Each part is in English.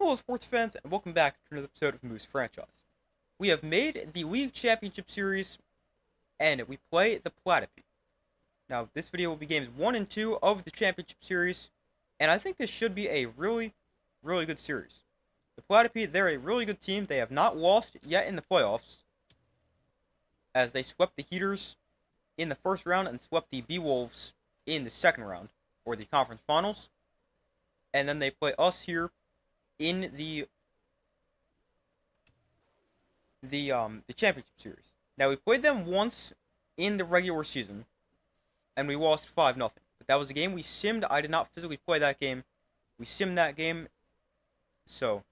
Hello, sports fans, and welcome back to another episode of Moose Franchise. We have made the League Championship Series, and we play the Platypi. Now, this video will be games 1 and 2 of the Championship Series, and I think this should be a really good series. The Platypi, they're a really good team. They have not lost yet in the playoffs, as they swept the Heaters in the first round and swept the Beowulfs in the second round, or the conference finals. And then they play us here in the championship series. Now we played them once in the regular season, and we lost 5-0. But that was a game we simmed. I did not physically play that game. We simmed that game, so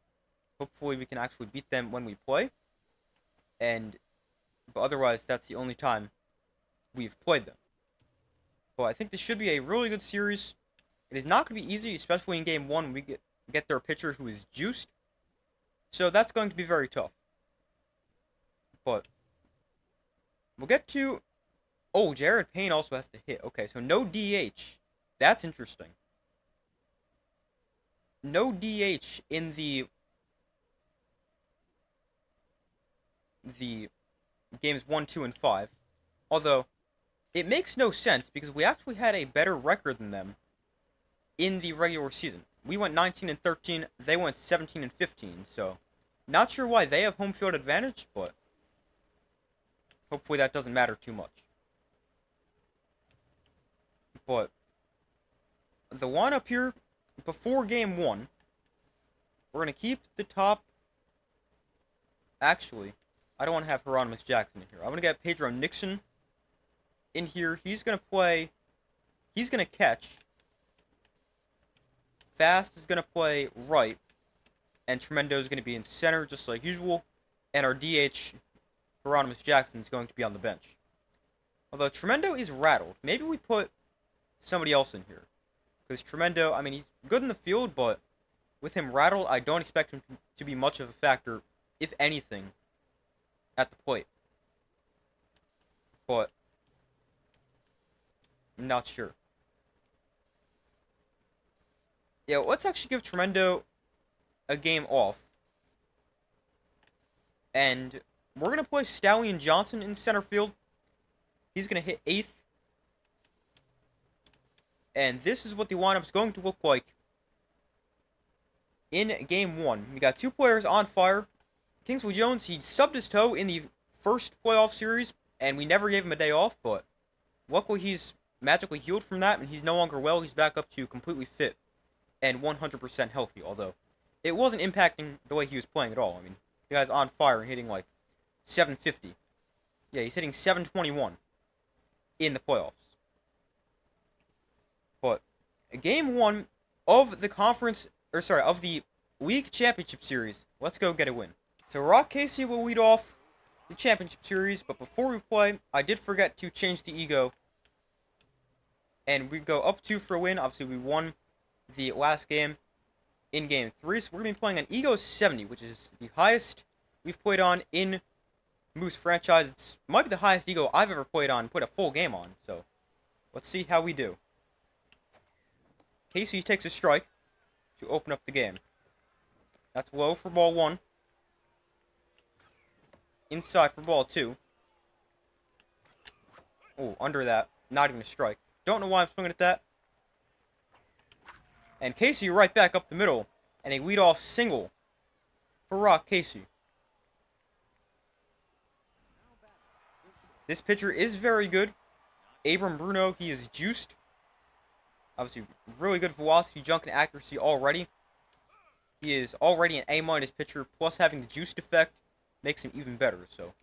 hopefully we can actually beat them when we play. But otherwise, that's the only time we've played them. But I think this should be a really good series. It is not going to be easy, especially in game 1 when we get their pitcher who is juiced. So that's going to be very tough. But we'll get to... Oh, Jared Payne also has to hit. Okay, so no DH. That's interesting. No DH in the games 1, 2, and 5. Although, it makes no sense because we actually had a better record than them in the regular season. We went 19 and 13, they went 17 and 15, so not sure why they have home field advantage, but hopefully that doesn't matter too much. But the lineup here before game 1, we're going to keep the top. Actually, I don't want to have Hieronymus Jackson in here. I'm going to get Pedro Nixon in here. He's going to catch. Fast is going to play right, and Tremendo is going to be in center, just like usual, and our DH, Hieronymus Jackson, is going to be on the bench. Although Tremendo is rattled. Maybe we put somebody else in here. Because Tremendo, I mean, he's good in the field, but with him rattled, I don't expect him to be much of a factor, if anything, at the plate. But I'm not sure. Yeah, let's actually give Tremendo a game off. And we're going to play Stallion Johnson in center field. He's going to hit 8th. And this is what the lineup's going to look like in game 1. We got 2 players on fire. Kingsley Jones, he subbed his toe in the first playoff series, and we never gave him a day off, but luckily he's magically healed from that, and he's no longer well. He's back up to completely fit and 100% healthy, although it wasn't impacting the way he was playing at all. I mean, the guy's on fire and hitting like 750. Yeah, he's hitting 721 in the playoffs. But game 1 of the of the League Championship Series, let's go get a win. So Rock Casey will lead off the Championship Series, but before we play, I did forget to change the ego. And we go up 2 for a win. Obviously, we won the last game in game 3, so we're going to be playing an ego 70, which is the highest we've played on in Moose franchise. It might be the highest ego I've ever played a full game on, so let's see how we do. Casey takes a strike to open up the game. That's low for ball 1. Inside for ball 2. Oh, under that. Not even a strike. Don't know why I'm swinging at that. And Casey right back up the middle. And a leadoff single for Rock Casey. This pitcher is very good. Abram Bruno, he is juiced. Obviously, really good velocity, junk, and accuracy already. He is already an A- pitcher, plus having the juiced effect makes him even better. So,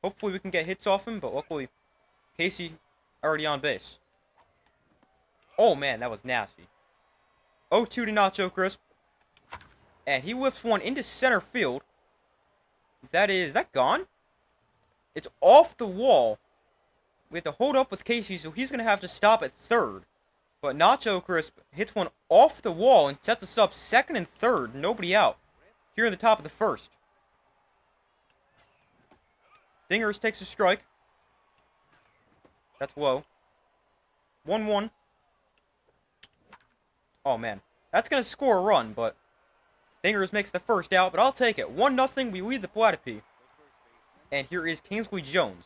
hopefully we can get hits off him, but luckily, Casey already on base. Oh man, that was nasty. 0-2 to Nacho Crisp. And he lifts one into center field. Is that gone? It's off the wall. We have to hold up with Casey, so he's going to have to stop at third. But Nacho Crisp hits one off the wall and sets us up second and third. Nobody out. Here in the top of the first. Dingers takes a strike. That's low. 1-1. Oh, man. That's going to score a run, but Fingers makes the first out, but I'll take it. 1-0, we lead the Platypi. And here is Kingsley Jones.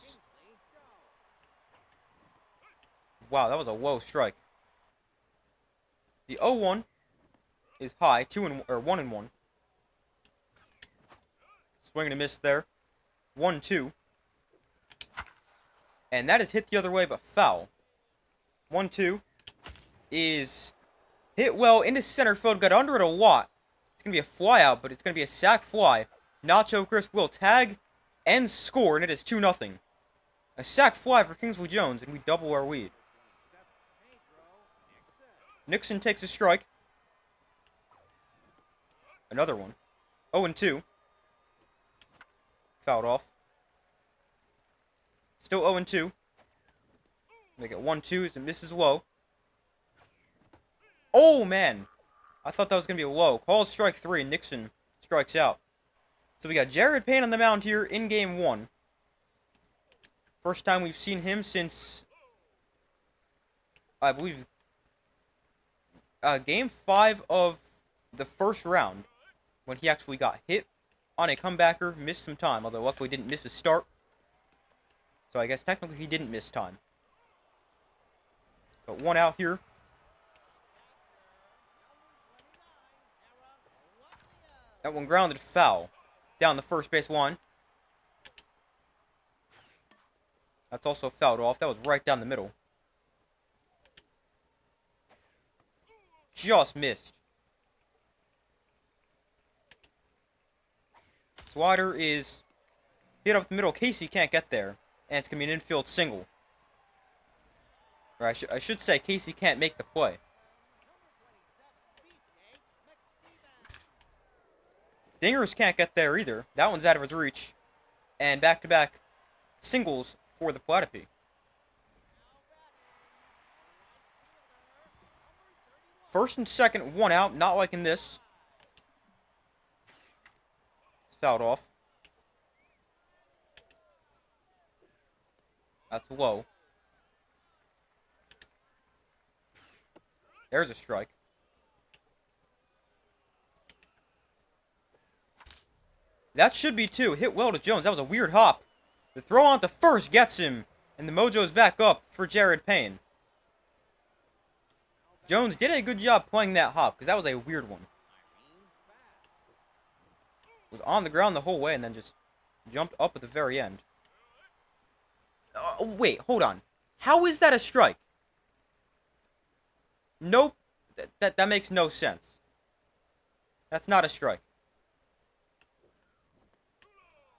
Wow, that was a low strike. The 0-1 is high, 1-1. Swing and a miss there. 1-2. And that is hit the other way, but foul. 1-2 is hit well into center field. Got under it a lot. It's going to be a fly out, but it's going to be a sac fly. Nacho Chris will tag and score, and it is 2-0. A sac fly for Kingsley Jones, and we double our lead. Nixon takes a strike. Another one. 0-2. Fouled off. Still 0-2. Make it 1-2 as it misses low. Oh, man. I thought that was going to be a low. Called strike 3. Nixon strikes out. So we got Jared Payne on the mound here in Game 1. First time we've seen him since, I believe, Game 5 of the first round, when he actually got hit on a comebacker, missed some time, although luckily didn't miss his start. So I guess technically he didn't miss time. But one out here. That one grounded foul down the first base line. That's also fouled off. That was right down the middle. Just missed. Slider is hit up the middle. Casey can't get there. And it's going to be an infield single. Or I should say Casey can't make the play. Dingers can't get there either. That one's out of his reach. And back-to-back singles for the Platypi. First and second, one out. Not like in this. It's fouled off. That's low. There's a strike. That should be two. Hit well to Jones. That was a weird hop. The throw on to first gets him. And the mojo's back up for Jared Payne. Jones did a good job playing that hop, because that was a weird one. Was on the ground the whole way and then just jumped up at the very end. Wait, hold on. How is that a strike? Nope. That makes no sense. That's not a strike.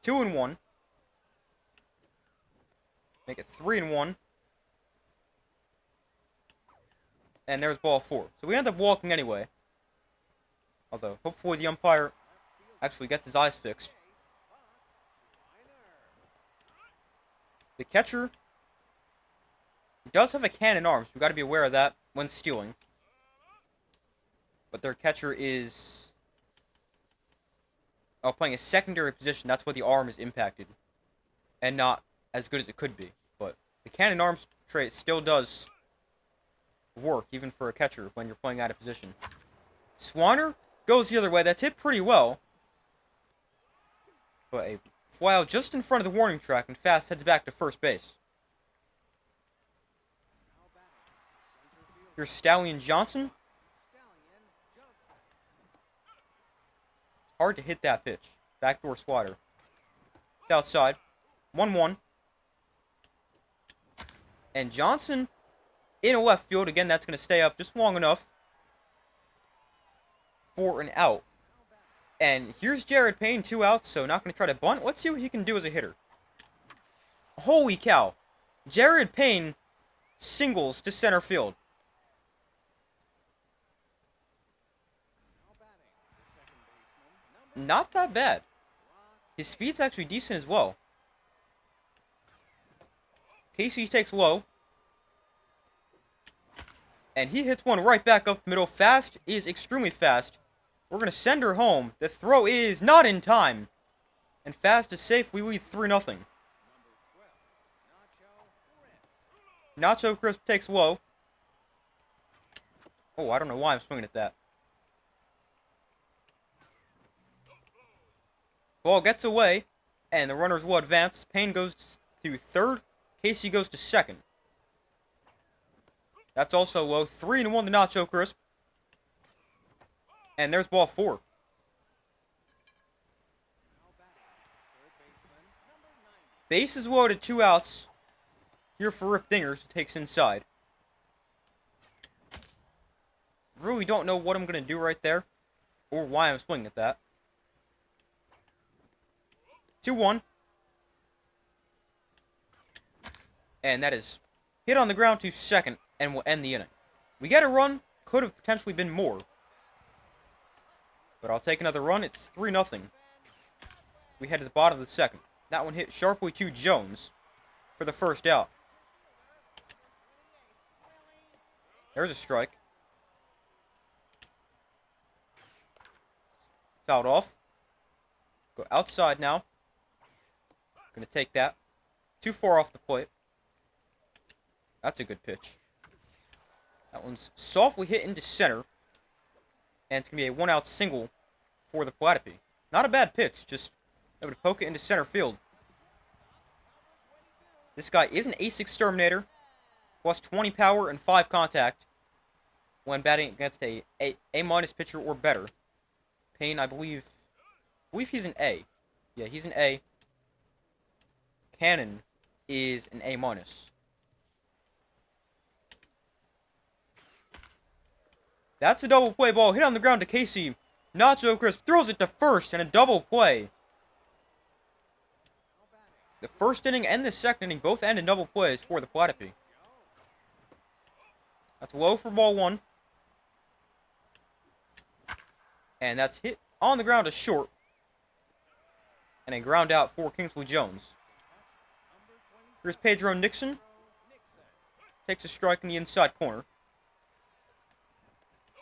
2-1. Make it 3-1. And there's ball 4. So we end up walking anyway. Although, hopefully the umpire actually gets his eyes fixed. The catcher does have a cannon arm, so we've got to be aware of that when stealing. But their catcher is playing a secondary position. That's why the arm is impacted. And not as good as it could be. But the cannon arms trait still does work, even for a catcher, when you're playing out of position. Swanner goes the other way. That's hit pretty well. But a fly out just in front of the warning track, and Fast heads back to first base. Here's Stallion Johnson. Hard to hit that pitch. Backdoor slider. It's outside. 1-1. And Johnson in a left field. Again, that's going to stay up just long enough for an out. And here's Jared Payne, 2 outs, so not going to try to bunt. Let's see what he can do as a hitter. Holy cow. Jared Payne singles to center field. Not that bad. His speed's actually decent as well. Casey takes low. And he hits one right back up the middle. Fast is extremely fast. We're going to send her home. The throw is not in time. And Fast is safe. We lead 3-0. Nacho Crisp takes low. Oh, I don't know why I'm swinging at that. Ball gets away, and the runners will advance. Payne goes to third. Casey goes to second. That's also low. 3-1 to Nacho Crisp. And there's ball 4. Bases loaded, 2 outs. Here for Rip Dingers, who takes inside. Really don't know what I'm going to do right there, or why I'm swinging at that. 2-1. And that is hit on the ground to second, and will end the inning. We get a run, could have potentially been more. But I'll take another run. It's 3-0. We head to the bottom of the second. That one hit sharply to Jones for the first out. There's a strike. Fouled off. Go outside now. Gonna take that. Too far off the plate. That's a good pitch. That one's softly hit into center. And it's going to be a 1-out single for the Platypi. Not a bad pitch, just able to poke it into center field. This guy is an ace exterminator, plus 20 power and 5 contact when batting against a A- pitcher or better. Payne, I believe he's an A. Yeah, he's an A. Cannon is an A-. That's a double play ball. Hit on the ground to Casey. Nacho Crisp throws it to first and a double play. The first inning and the second inning both end in double plays for the Platypi. That's low for ball 1. And that's hit on the ground to short. And a ground out for Kingsley Jones. Here's Pedro Nixon. Takes a strike in the inside corner.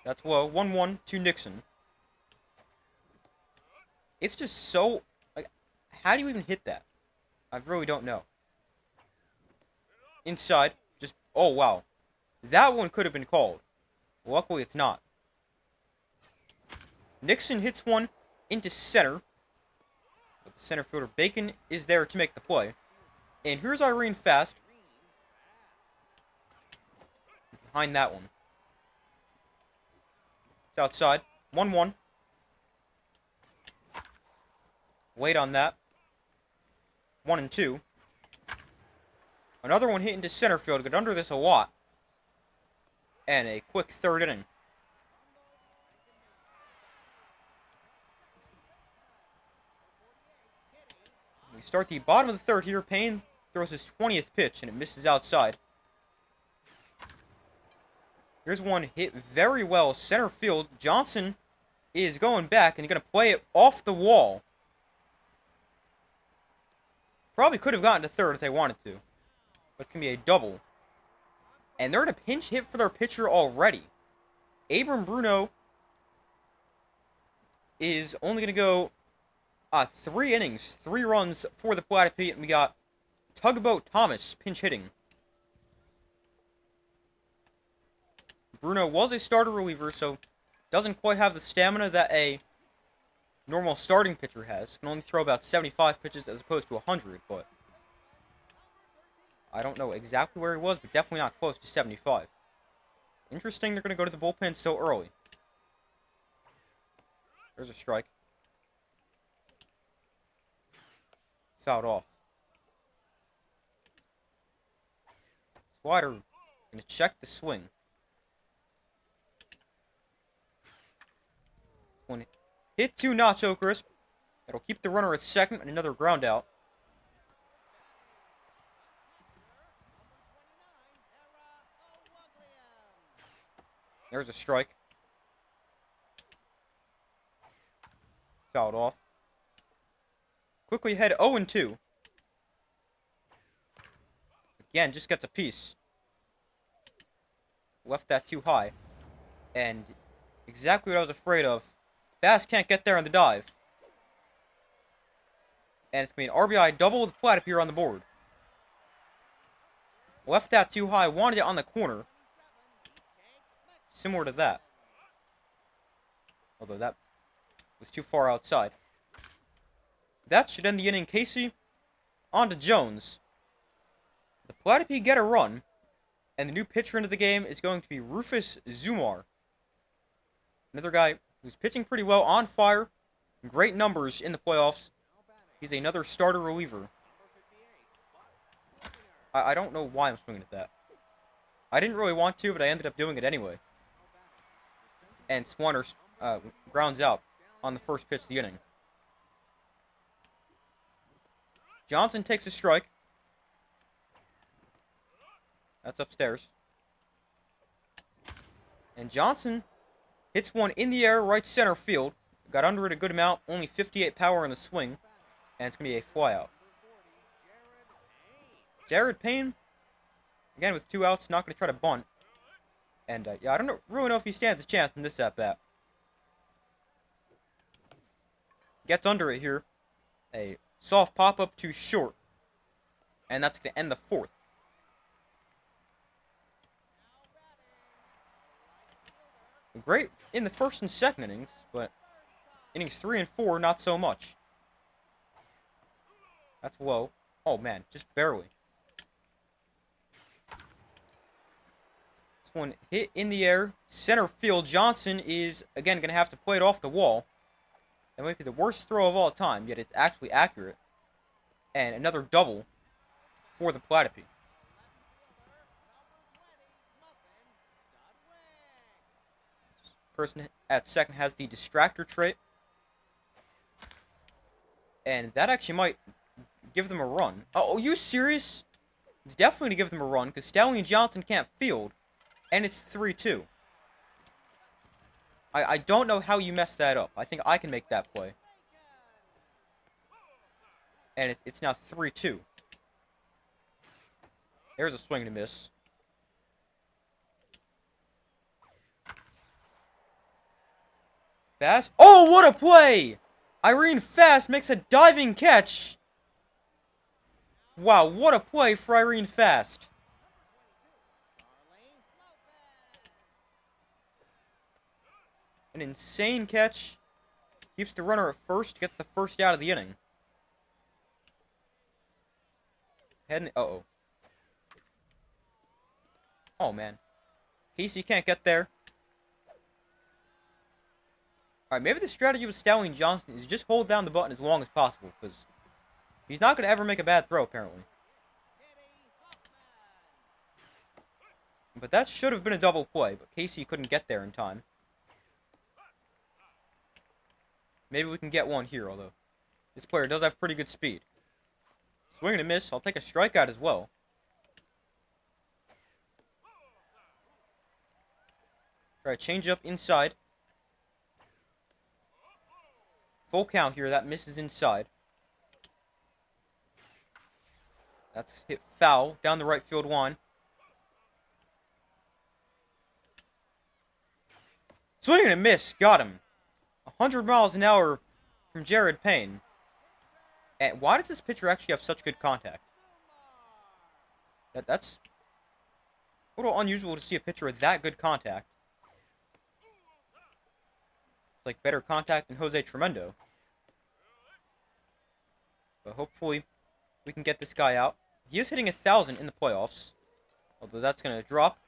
That's low. 1-1 to Nixon. It's just so... like, how do you even hit that? I really don't know. Inside. Just... oh, wow. That one could have been called. Luckily, it's not. Nixon hits one into center. But the center fielder, Bacon, is there to make the play. And here's Irene Fast. Behind that one. It's outside. 1-1. Wait on that. 1-2. Another one hit into center field. Got under this a lot. And a quick third inning. We start the bottom of the third here. Payne throws his 20th pitch and it misses outside. Here's one hit very well. Center field. Johnson is going back and he's going to play it off the wall. Probably could have gotten to third if they wanted to. But it's going to be a double. And they're in a pinch hit for their pitcher already. Abram Bruno is only going to go 3 innings, 3 runs for the Platypi. And we got Tugboat Thomas pinch hitting. Bruno was a starter reliever, so doesn't quite have the stamina that a normal starting pitcher has. Can only throw about 75 pitches as opposed to 100, but I don't know exactly where he was, but definitely not close to 75. Interesting they're going to go to the bullpen so early. There's a strike. Fouled off. Slider going to check the swing. One hit to Nacho Crisp. That'll keep the runner at second and another ground out. There's a strike. Fouled off. Quickly head 0-2. Again, just gets a piece. Left that too high. And exactly what I was afraid of. Fast can't get there on the dive. And it's going to be an RBI double with Platypi here on the board. Left that too high. Wanted it on the corner. Similar to that. Although that was too far outside. That should end the inning. Casey, on to Jones. The Platypi get a run, and the new pitcher into the game is going to be Rufus Zumar. Another guy who's pitching pretty well, on fire, great numbers in the playoffs. He's another starter reliever. I don't know why I'm swinging at that. I didn't really want to, but I ended up doing it anyway. And Swanner grounds out on the first pitch of the inning. Johnson takes a strike. That's upstairs. And Johnson hits one in the air, right center field. Got under it a good amount, only 58 power in the swing. And it's going to be a flyout. Jared Payne, again with 2 outs, not going to try to bunt. And yeah, I don't really know if he stands a chance in this at-bat. Gets under it here. A soft pop-up to short. And that's going to end the 4th. Great in the 1st and 2nd innings, but innings 3 and 4, not so much. That's low. Oh, man, just barely. This one hit in the air. Center field. Johnson is, again, going to have to play it off the wall. That might be the worst throw of all time, yet it's actually accurate. And another double for the Platypi. Person at second has the distractor trait. And that actually might give them a run. Oh, are you serious? It's definitely going to give them a run, because Stallion Johnson can't field. And it's 3-2. I don't know how you messed that up. I think I can make that play. And it's now 3-2. There's a swing and a miss. Fast. Oh, what a play! Irene Fast makes a diving catch. Wow, what a play for Irene Fast. An insane catch. Keeps the runner at first. Gets the first out of the inning. Heading. Uh-oh. Oh, man. Casey can't get there. Alright, maybe the strategy with Stallion Johnson is just hold down the button as long as possible, because he's not going to ever make a bad throw, apparently. But that should have been a double play, but Casey couldn't get there in time. Maybe we can get one here, although this player does have pretty good speed. Swing and a miss. I'll take a strikeout as well. Try a change up inside. Full count here. That misses inside. That's hit foul down the right field line. Swing and a miss. Got him. 100 miles an hour from Jared Payne. And why does this pitcher actually have such good contact? That's a little unusual to see a pitcher with that good contact. It's like better contact than Jose Tremendo. But hopefully we can get this guy out. He is hitting 1,000 in the playoffs. Although that's going to drop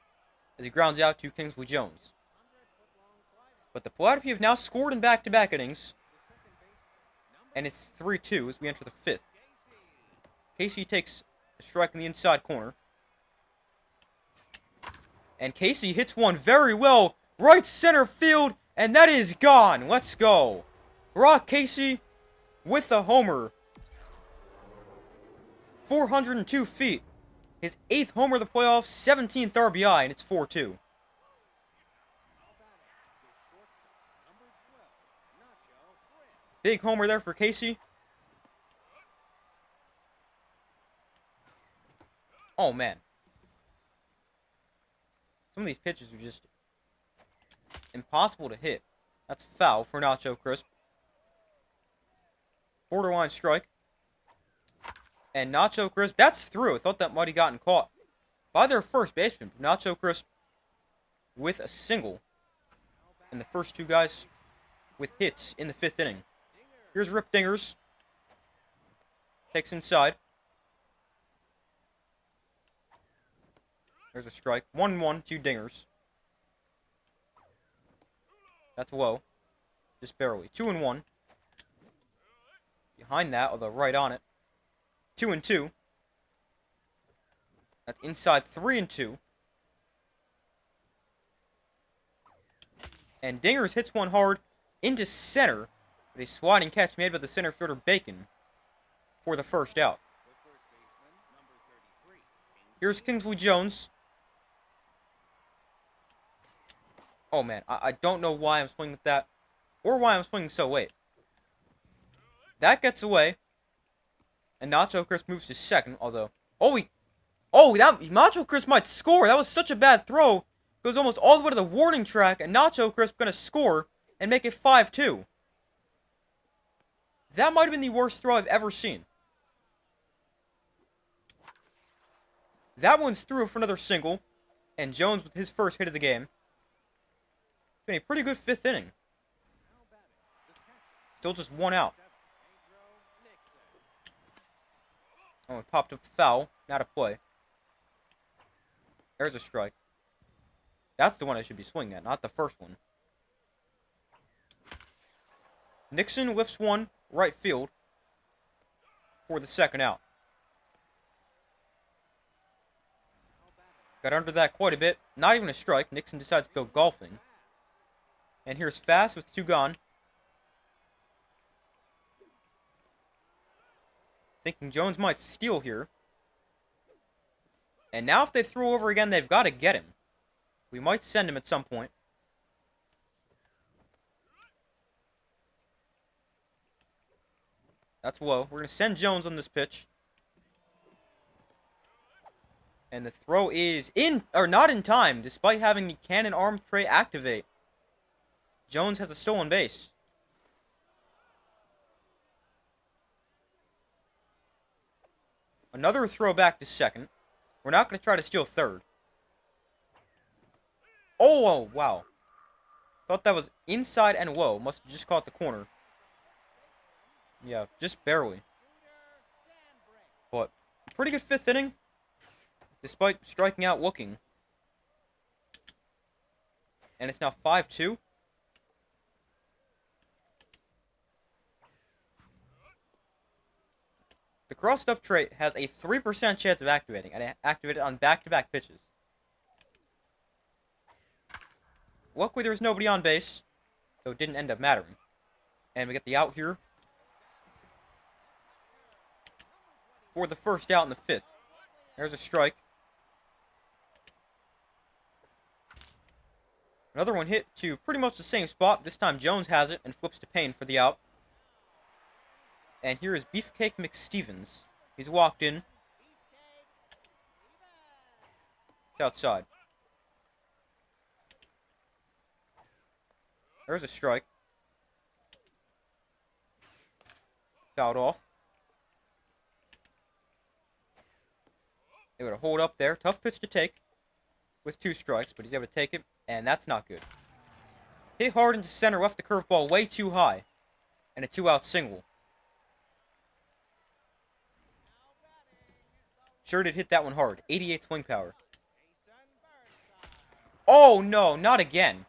as he grounds out to Kingsley Jones. But the Platypi have now scored in back-to-back innings. And it's 3-2 as we enter the 5th. Casey takes a strike in the inside corner. And Casey hits one very well. Right center field. And that is gone. Let's go. Brock Casey with a homer. 402 feet. His 8th homer of the playoffs. 17th RBI. And it's 4-2. Big homer there for Casey. Oh, man. Some of these pitches are just impossible to hit. That's foul for Nacho Crisp. Borderline strike. And Nacho Crisp, that's through. I thought that might have gotten caught by their first baseman. Nacho Crisp with a single. And the first two guys with hits in the 5th inning. Here's Rip Dingers. Takes inside. There's a strike. 1-1, 2 dingers. That's low. Just barely. 2-1. Behind that, although right on it. 2-2. That's inside 3-2. And Dingers hits one hard into center. With a sliding catch made by the center fielder Bacon for the first out. Here's Kingsley Jones. Oh man, I don't know why I'm swinging with that. Or why I'm swinging so late. That gets away. And Nacho Chris moves to second, although... that Nacho Chris might score. That was such a bad throw. Goes almost all the way to the warning track, and Nacho Chris going to score and make it 5-2. That might have been the worst throw I've ever seen. That one's through for another single, and Jones with his first hit of the game. It's been a pretty good fifth inning. Still just one out. Oh, it popped up foul. Not a play. There's a strike. That's the one I should be swinging at, not the first one. Nixon lifts one, right field, for the second out. Got under that quite a bit. Not even a strike. Nixon decides to go golfing. And here's Fast with 2 gone. Thinking Jones might steal here. And now if they throw over again, they've got to get him. We might send him at some point. That's low. We're going to send Jones on this pitch. And the throw is not in time, despite having the cannon arm tray activate. Jones has a stolen base. Another throw back to second. We're not going to try to steal third. Oh, wow. Thought that was inside and low. Must have just caught the corner. Yeah, just barely. But, pretty good fifth inning. Despite striking out looking. And it's now 5-2. The crossed-up trait has a 3% chance of activating, and it activated on back-to-back pitches. Luckily, there was nobody on base, so it didn't end up mattering. And we get the out here for the first out in the fifth. There's a strike. Another one hit to pretty much the same spot. This time Jones has it and flips to Payne for the out. And here is Beefcake McStevens. He's walked in. It's outside. There's a strike. Fouled off. Able to hold up there. Tough pitch to take with 2 strikes, but he's able to take it, and that's not good. Hit hard into center, left the curveball way too high, and a 2-out single. Sure did hit that one hard. 88 swing power. Oh, no, not again.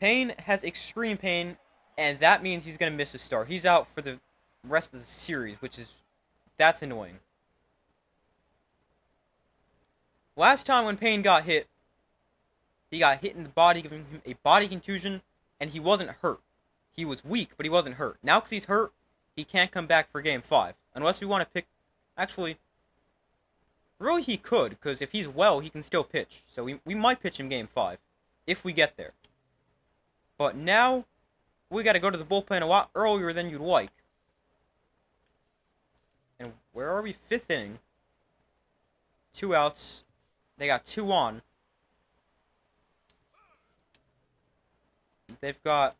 Payne has extreme pain, and that means he's going to miss a start. He's out for the rest of the series, that's annoying. Last time when Payne got hit, he got hit in the body, giving him a body contusion, and he wasn't hurt. He was weak, but he wasn't hurt. Now, because he's hurt, he can't come back for Game 5. Unless we want to pick... Actually, really he could, because if he's well, he can still pitch. So we might pitch him Game 5, if we get there. But now, we got to go to the bullpen a lot earlier than you'd like. And where are we? 5th inning. 2 outs. They got 2 on. They've got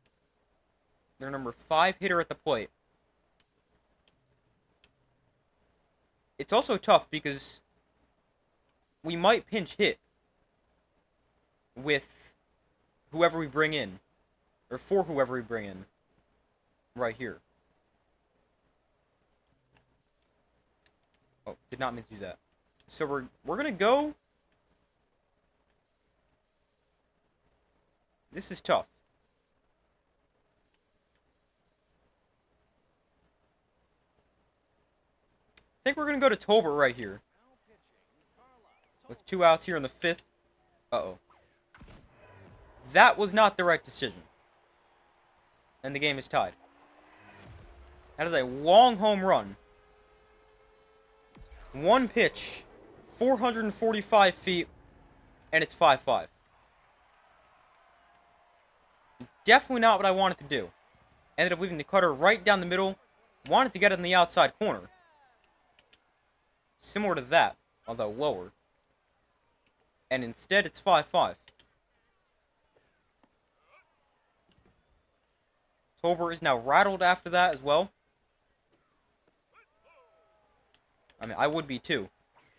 their number 5 hitter at the plate. It's also tough because we might pinch hit with whoever we bring in. Or for whoever we bring in. Right here. Oh, did not mean to do that. So we're gonna go. This is tough. I think we're gonna go to Tolbert right here. With 2 outs here in the 5th. Uh-oh. That was not the right decision. And the game is tied. That is a long home run. One pitch, 445 feet, and it's 5-5. Definitely not what I wanted to do. Ended up leaving the cutter right down the middle. Wanted to get it in the outside corner. Similar to that, although lower. And instead, it's 5-5. Tolbert is now rattled after that as well. I mean, I would be too.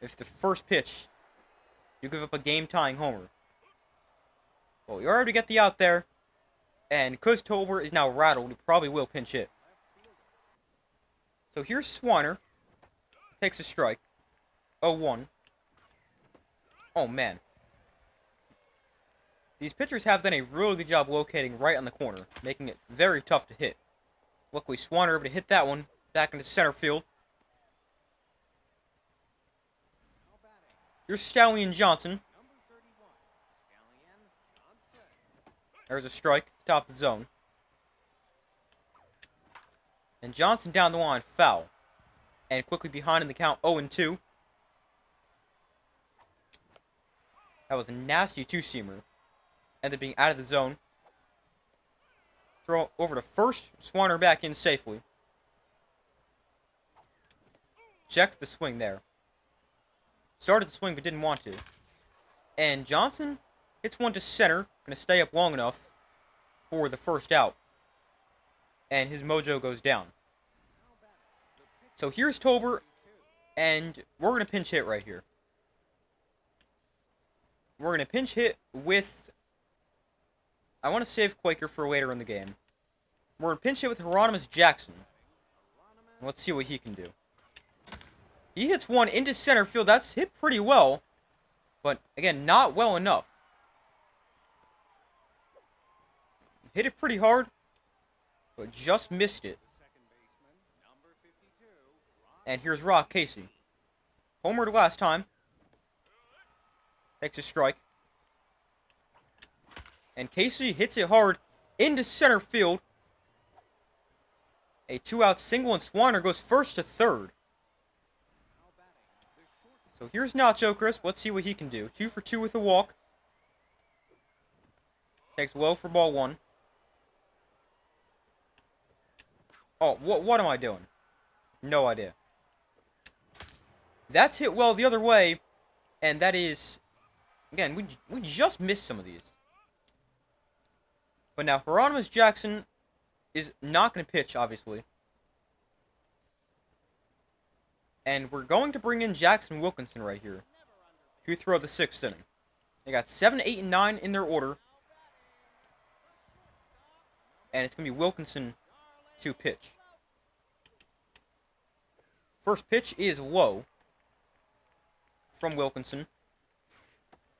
If the first pitch, you give up a game-tying homer. Well, you already get the out there. And because Tolbert is now rattled, he probably will pinch hit. So here's Swanner. Takes a strike. 0-1. Oh, man. These pitchers have done a really good job locating right on the corner, making it very tough to hit. Luckily, Swanner able to hit that one back into center field. Here's Stallion Johnson. There's a strike, top of the zone. And Johnson down the line, foul. And quickly behind in the count, 0-2. That was a nasty two-seamer. Ended up being out of the zone. Throw over to first. Swanner back in safely. Checks the swing there. Started the swing but didn't want to. And Johnson hits one to center. Going to stay up long enough for the first out. And his mojo goes down. So here's Tolbert. And we're going to pinch hit right here. We're going to pinch hit with... I want to save Quaker for later in the game. We're going to pinch hit with Hieronymus Jackson. Let's see what he can do. He hits one into center field. That's hit pretty well. But, again, not well enough. Hit it pretty hard. But just missed it. And here's Rock Casey. Homered last time. Takes a strike. And Casey hits it hard into center field. A 2-out single, and Swanner goes first to third. So here's Nacho Crisp. Let's see what he can do. 2 for 2 with a walk. Takes low for ball 1. Oh, what am I doing? No idea. That's hit well the other way. And that is... Again, we just missed some of these. But now, Hieronymus Jackson is not going to pitch, obviously. And we're going to bring in Jackson Wilkinson right here to throw the 6th inning. They got 7, 8, and 9 in their order. And it's going to be Wilkinson to pitch. First pitch is low from Wilkinson.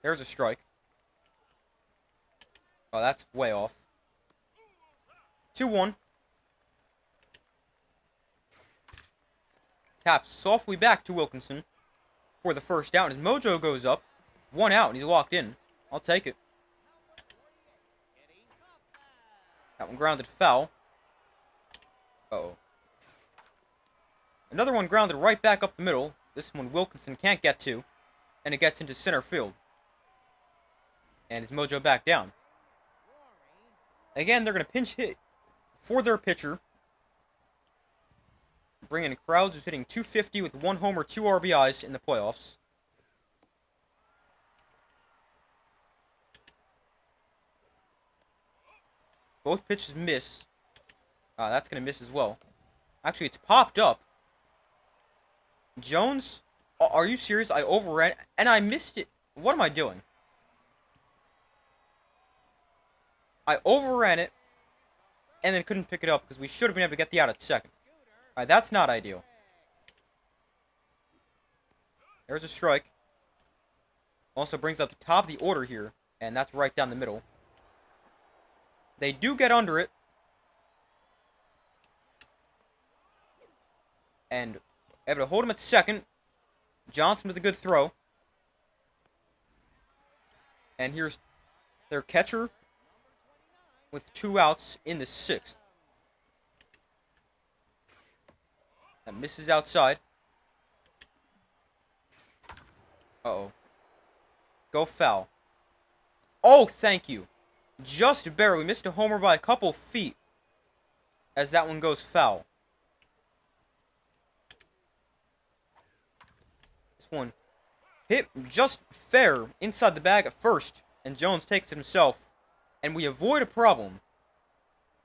There's a strike. Oh, that's way off. 2-1. Taps softly back to Wilkinson for the first down. His mojo goes up. 1 out, and he's walked in. I'll take it. That one grounded foul. Uh-oh. Another one grounded right back up the middle. This one Wilkinson can't get to. And it gets into center field. And his mojo back down. Again, they're going to pinch hit for their pitcher. Bring in Crowds, who's hitting .250 with 1 homer, 2 RBIs in the playoffs. Both pitches miss. That's going to miss as well. Actually, it's popped up. Jones, are you serious? I overran it, and I missed it. What am I doing? I overran it, and then couldn't pick it up because we should have been able to get the out at second. Alright, that's not ideal. There's a strike. Also brings up the top of the order here, and that's right down the middle. They do get under it. And able to hold him at second. Johnson with a good throw. And here's their catcher with 2 outs in the 6th. That misses outside. Uh-oh. Go foul. Oh, thank you. Just barely. Missed a homer by a couple feet. As that one goes foul. This one hit just fair inside the bag at first. And Jones takes it himself. And we avoid a problem.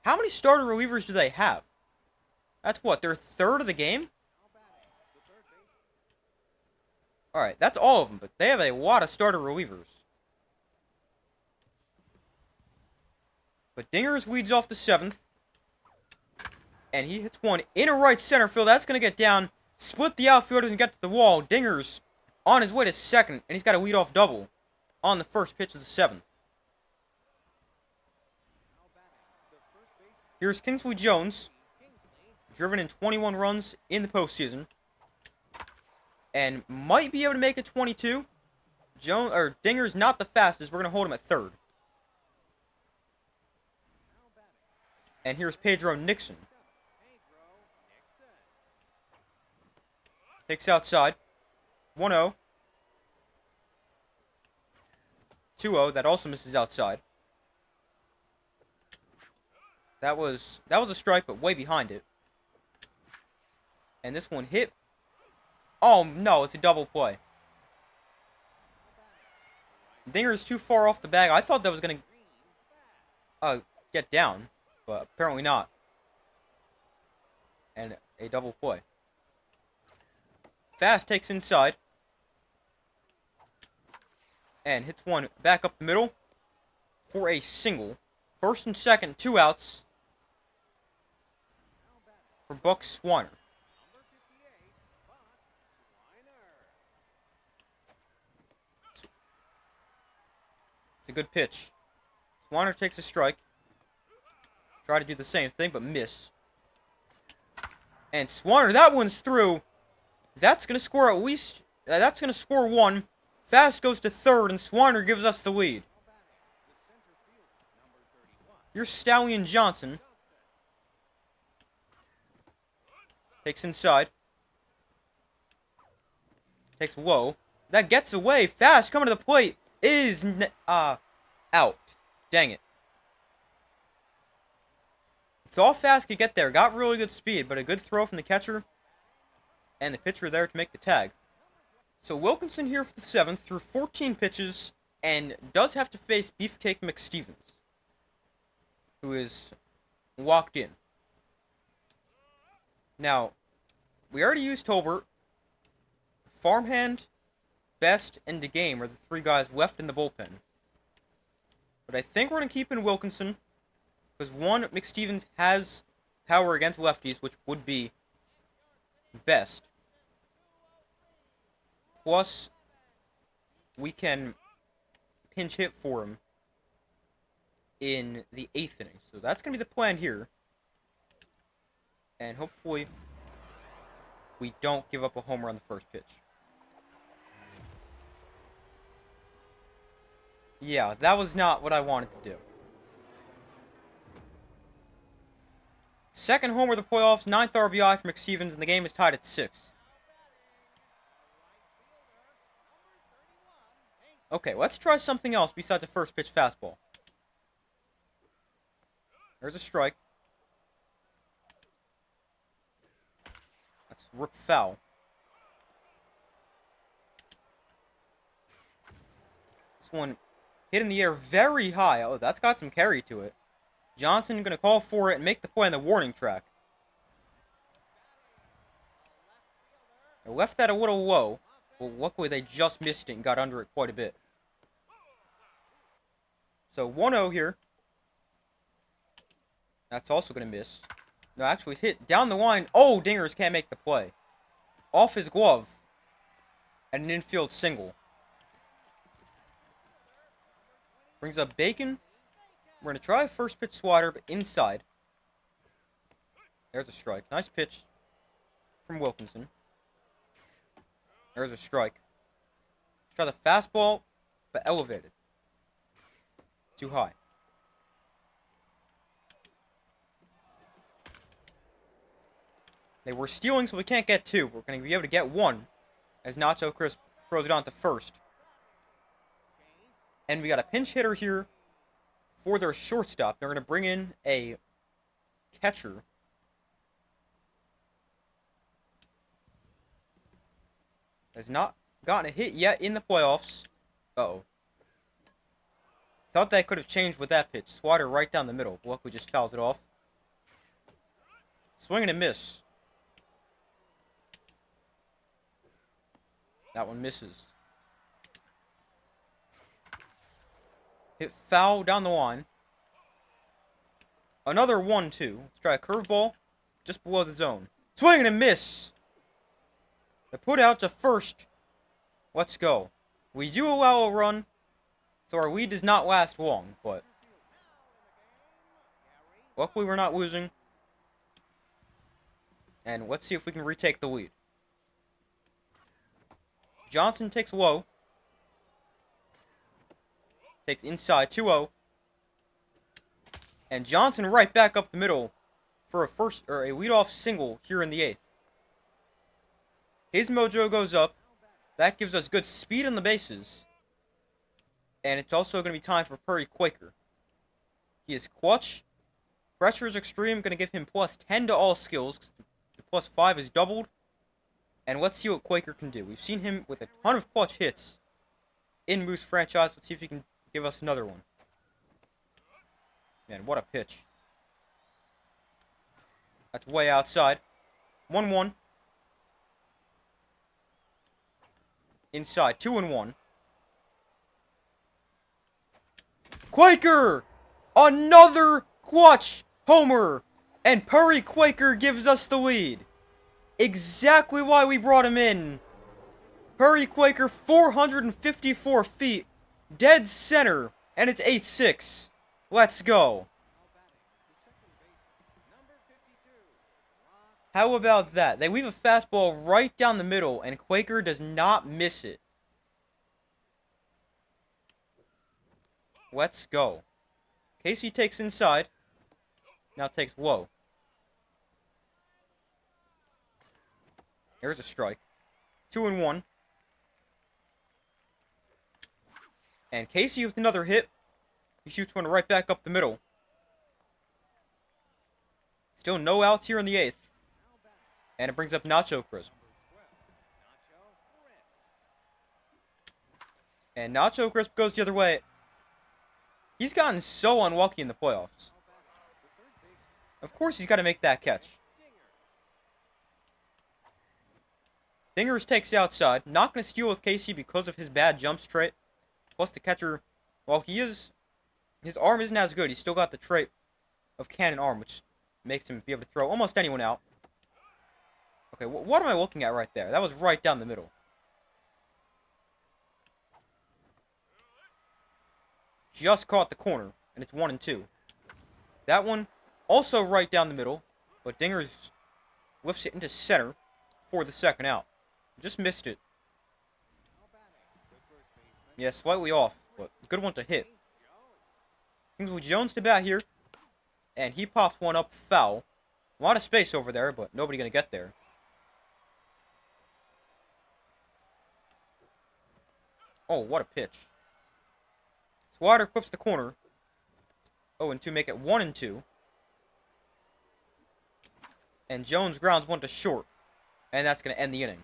How many starter relievers do they have? That's what, their third of the game? Alright, that's all of them, but they have a lot of starter relievers. But Dingers leads off the 7th. And he hits one in a right center field. That's going to get down. Split the outfielders and get to the wall. Dingers on his way to second. And he's got a leadoff double on the first pitch of the 7th. Here's Kingsley Jones. Driven in 21 runs in the postseason. And might be able to make it 22. Dinger's not the fastest. We're going to hold him at third. And here's Pedro Nixon. Takes outside. 1-0. 2-0. That also misses outside. That was a strike, but way behind it. And this one hit. Oh, no, it's a double play. Dinger is too far off the bag. I thought that was going to get down, but apparently not. And a double play. Fast takes inside. And hits one back up the middle for a single. First and second, 2 outs for Buck Swanner. It's a good pitch. Swanner takes a strike. Try to do the same thing, but miss. And Swanner, that one's through. That's going to score at least... that's going to score 1. Fast goes to third, and Swanner gives us the lead. Here's Stallion Johnson. Takes inside. Takes low. That gets away. Fast coming to the plate. Is out. Dang it. It's all Fast could get there. Got really good speed, but a good throw from the catcher. And the pitcher there to make the tag. So Wilkinson here for the 7th through 14 pitches and does have to face Beefcake McStevens, who is walked in. Now, we already used Tolbert. Farmhand, Best, and DeGame are the 3 guys left in the bullpen. But I think we're going to keep in Wilkinson, because 1, McStevens has power against lefties, which would be Best. Plus, we can pinch hit for him in the 8th inning. So that's going to be the plan here. And hopefully, we don't give up a homer on the first pitch. Yeah, that was not what I wanted to do. Second homer of the playoffs, 9th RBI for McStevens, and the game is tied at 6. Okay, let's try something else besides a first pitch fastball. There's a strike. That's rip foul. This one hit in the air very high. Oh, that's got some carry to it. Johnson going to call for it and make the play on the warning track. I left that a little low. Well, luckily they just missed it and got under it quite a bit. So 1-0 here. That's also going to miss. No, actually hit down the line. Oh, Dingers can't make the play. Off his glove. And an infield single. Brings up Bacon. We're going to try a first pitch slider, but inside. There's a strike. Nice pitch from Wilkinson. There's a strike. Try the fastball, but elevated. Too high. They were stealing, so we can't get two. We're going to be able to get one as Nacho Crisp throws it on to first. And we got a pinch hitter here for their shortstop. They're going to bring in a catcher. Has not gotten a hit yet in the playoffs. Uh-oh. Thought that could have changed with that pitch. Slider right down the middle. Luckily just fouls it off. Swing and a miss. That one misses. Hit foul down the line. Another 1-2. Let's try a curveball just below the zone. Swing and a miss. They put out to first. Let's go. We do allow a run, so our lead does not last long, but luckily we're not losing. And let's see if we can retake the lead. Johnson takes low. Takes inside 2-0. And Johnson right back up the middle for a leadoff single here in the 8th. His mojo goes up. That gives us good speed on the bases. And it's also going to be time for Perry Quaker. He is clutch. Pressure is extreme. Going to give him plus 10 to all skills. The plus 5 is doubled. And let's see what Quaker can do. We've seen him with a ton of clutch hits in Moose franchise. Let's see if he can give us another one. Man, what a pitch. That's way outside. 1-1. Inside. 2-1. Quaker! Another clutch homer! And Perry Quaker gives us the lead. Exactly why we brought him in. Perry Quaker, 454 feet. Dead center. And it's 8-6. Let's go. How about that? They leave a fastball right down the middle, and Quaker does not miss it. Let's go. Casey takes inside. Now takes low. There's a strike. 2-1. And Casey with another hit. He shoots one right back up the middle. Still no outs here in the 8th. And it brings up Nacho Crisp. And Nacho Crisp goes the other way. He's gotten so unlucky in the playoffs. Of course he's got to make that catch. Dingers takes outside. Not going to steal with Casey because of his bad jumps trait. Plus the catcher, while his arm isn't as good, he's still got the trait of cannon arm, which makes him be able to throw almost anyone out. Okay, what am I looking at right there? That was right down the middle. Just caught the corner, and it's 1-2. That one, also right down the middle, but Dingers lifts it into center for the second out. Just missed it. Yeah, slightly off, but good one to hit. Kingsley Jones to bat here, and he pops one up foul. A lot of space over there, but nobody going to get there. Oh, what a pitch. Slider clips the corner. 0-2, make it 1-2. And Jones grounds one to short. And that's going to end the inning.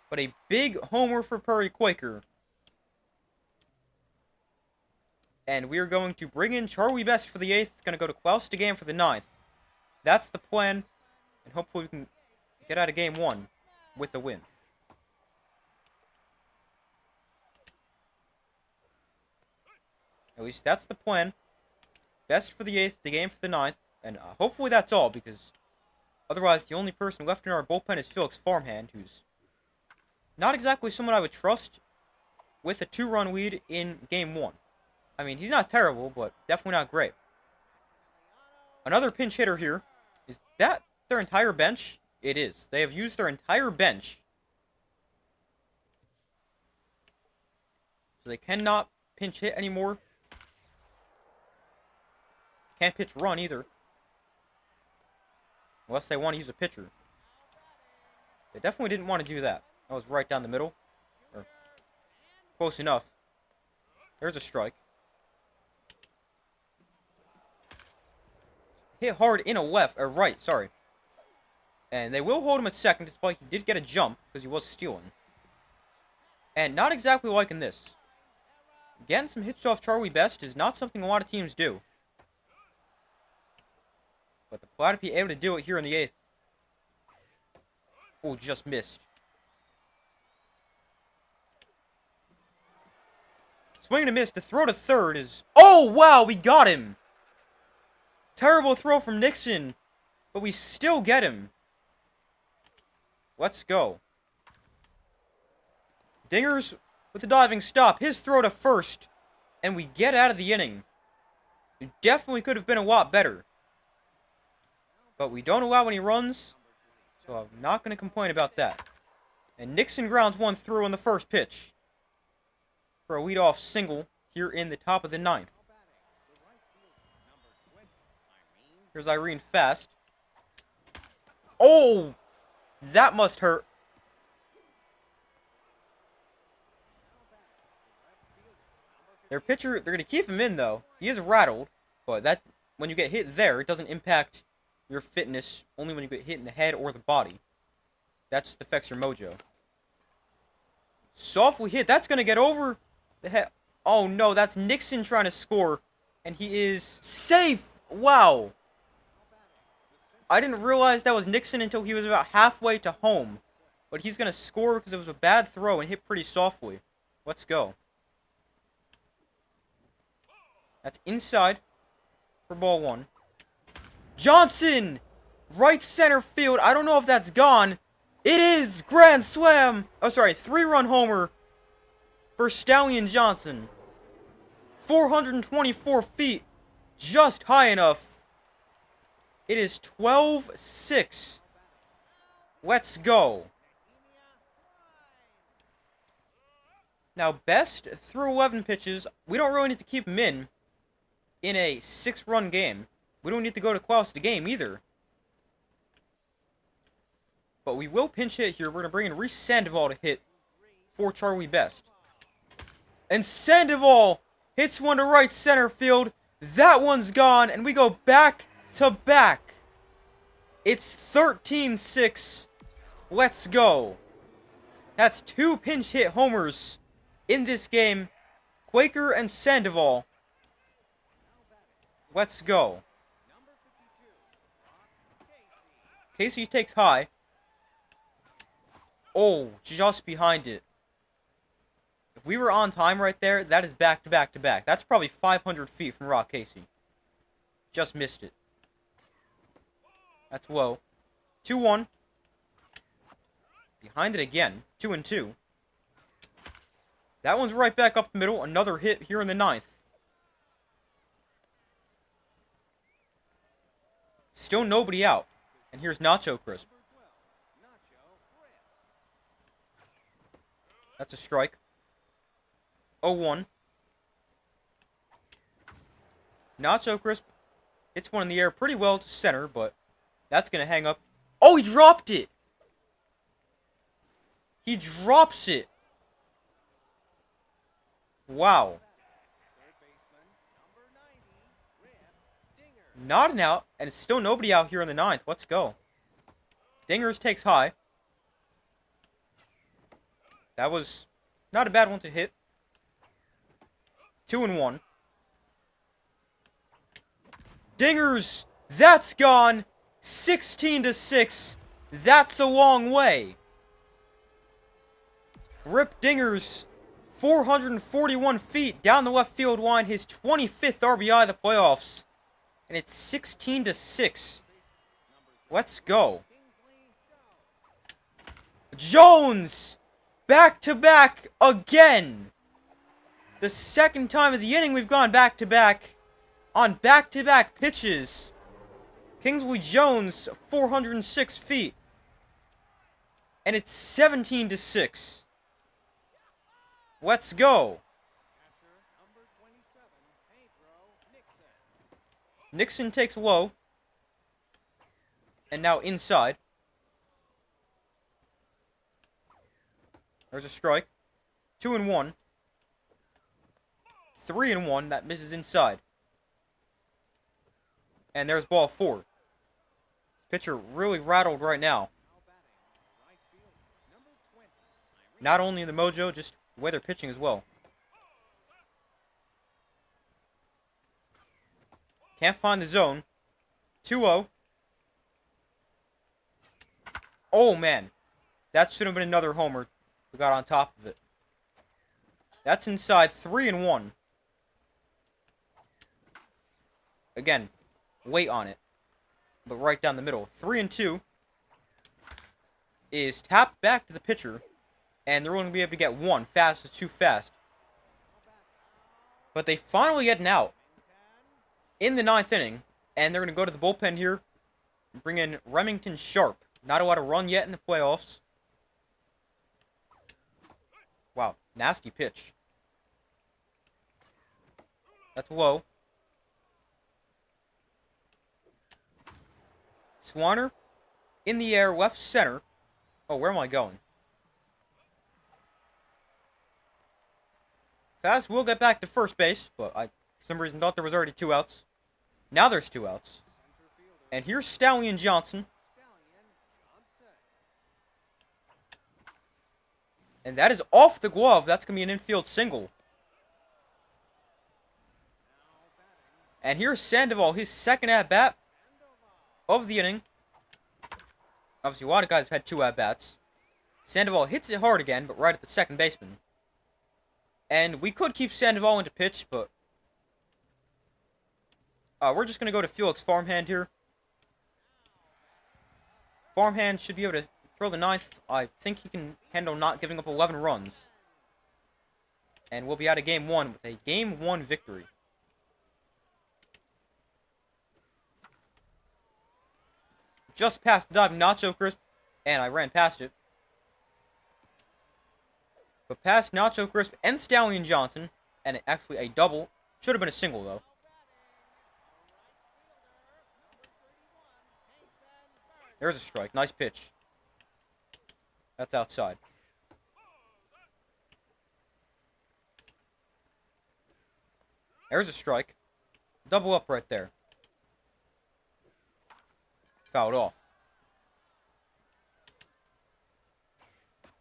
But a big homer for Perry Quaker. And we are going to bring in Charlie Best for the 8th. Going to go to Klaus DeGame for the 9th. That's the plan. And hopefully we can get out of game 1 with a win. At least that's the plan. best for the 8th, the game for the 9th, and hopefully that's all, because otherwise the only person left in our bullpen is Felix Farmhand, who's not exactly someone I would trust with a 2-run lead in Game 1. I mean, he's not terrible, but definitely not great. Another pinch hitter here. Is that their entire bench? It is. They have used their entire bench. So they cannot pinch hit anymore. Can't pitch run either. Unless they want to use a pitcher. They definitely didn't want to do that. That was right down the middle. Or close enough. There's a strike. Hit hard in a left, or right, sorry. And they will hold him at second, despite he did get a jump, because he was stealing. And not exactly liking this. Getting some hits off Charlie Best is not something a lot of teams do. But the Platypus be able to do it here in the 8th. Oh, just missed. Swing and a miss. The throw to third is... Oh, wow, we got him! Terrible throw from Nixon, but we still get him. Let's go. Dingers with the diving stop. His throw to first, and we get out of the inning. It definitely could have been a lot better. But we don't allow any runs, so I'm not going to complain about that. And Nixon grounds one through on the first pitch for a leadoff single here in the top of the 9th. Here's Irene fast. Oh! That must hurt. Their pitcher, they're going to keep him in, though. He is rattled, but that when you get hit there, it doesn't impact your fitness, only when you get hit in the head or the body. That affects your mojo. Softly hit. That's going to get over the head. Oh, no. That's Nixon trying to score, and he is safe. Wow. I didn't realize that was Nixon until he was about halfway to home. But he's going to score because it was a bad throw and hit pretty softly. Let's go. That's inside for ball 1. Johnson! Right center field. I don't know if that's gone. It is! Grand slam! Oh, sorry. 3-run homer for Stallion Johnson. 424 feet. Just high enough. It is 12-6. Let's go. Now, Best through 11 pitches. We don't really need to keep him in a 6-run game. We don't need to go to close the game either. But we will pinch hit here. We're going to bring in Reese Sandoval to hit for Charlie Best. And Sandoval hits one to right center field. That one's gone, and we go back to back. It's 13-6. Let's go. That's 2 pinch hit homers in this game. Quaker and Sandoval. Let's go. Casey takes high. Oh, just behind it. If we were on time right there, that is back to back to back. That's probably 500 feet from Rock Casey. Just missed it. That's low. 2-1. Behind it again. 2-2. That one's right back up the middle. Another hit here in the 9th. Still nobody out. And here's Nacho Crisp. That's a strike. 0-1. Nacho Crisp hits one in the air pretty well to center, but that's going to hang up. Oh, he dropped it! He drops it! Wow. Not an out, and it's still nobody out here in the 9th. Let's go. Dingers takes high. That was not a bad one to hit. 2-1. Dingers! That's gone! 16-6. That's a long way. Rip Dingers, 441 feet down the left field line, his 25th RBI of the playoffs. And it's 16-6. Let's go. Jones! Back-to-back again! The second time of the inning we've gone back-to-back on back-to-back pitches. Kingsley Jones, 406 feet. And it's 17-6. Let's go. Nixon takes low. And now inside. There's a strike. 2-1. 3-1. That misses inside. And there's ball 4. Pitcher really rattled right now. Not only in the mojo, just the way they're pitching as well. Can't find the zone. 2-0. Oh, man. That should have been another homer. We got on top of it. That's inside. 3-1. Again, weight on it. But right down the middle. 3-2 is tapped back to the pitcher. And they're only going to be able to get one. Fast is too fast. But they finally get an out in the 9th inning. And they're going to go to the bullpen here. And bring in Remington Sharp. Not allowed to run yet in the playoffs. Wow, nasty pitch. That's low. Swanner in the air, left center. Oh, where am I going? Fast will get back to first base, but I, for some reason, thought there was already 2 outs. Now there's 2 outs. And here's Stallion Johnson. And that is off the glove. That's going to be an infield single. And here's Sandoval, his second at-bat of the inning. Obviously, a lot of guys have had 2 at-bats. Sandoval hits it hard again, but right at the second baseman. And we could keep Sandoval into pitch, but we're just going to go to Felix Farmhand here. Farmhand should be able to throw the 9th. I think he can handle not giving up 11 runs. And we'll be out of Game 1 with a Game 1 victory. Just past the diving Nacho Crisp, and I ran past it. But past Nacho Crisp and Stallion Johnson, and actually a double. Should have been a single, though. There's a strike. Nice pitch. That's outside. There's a strike. Double up right there. Fouled off.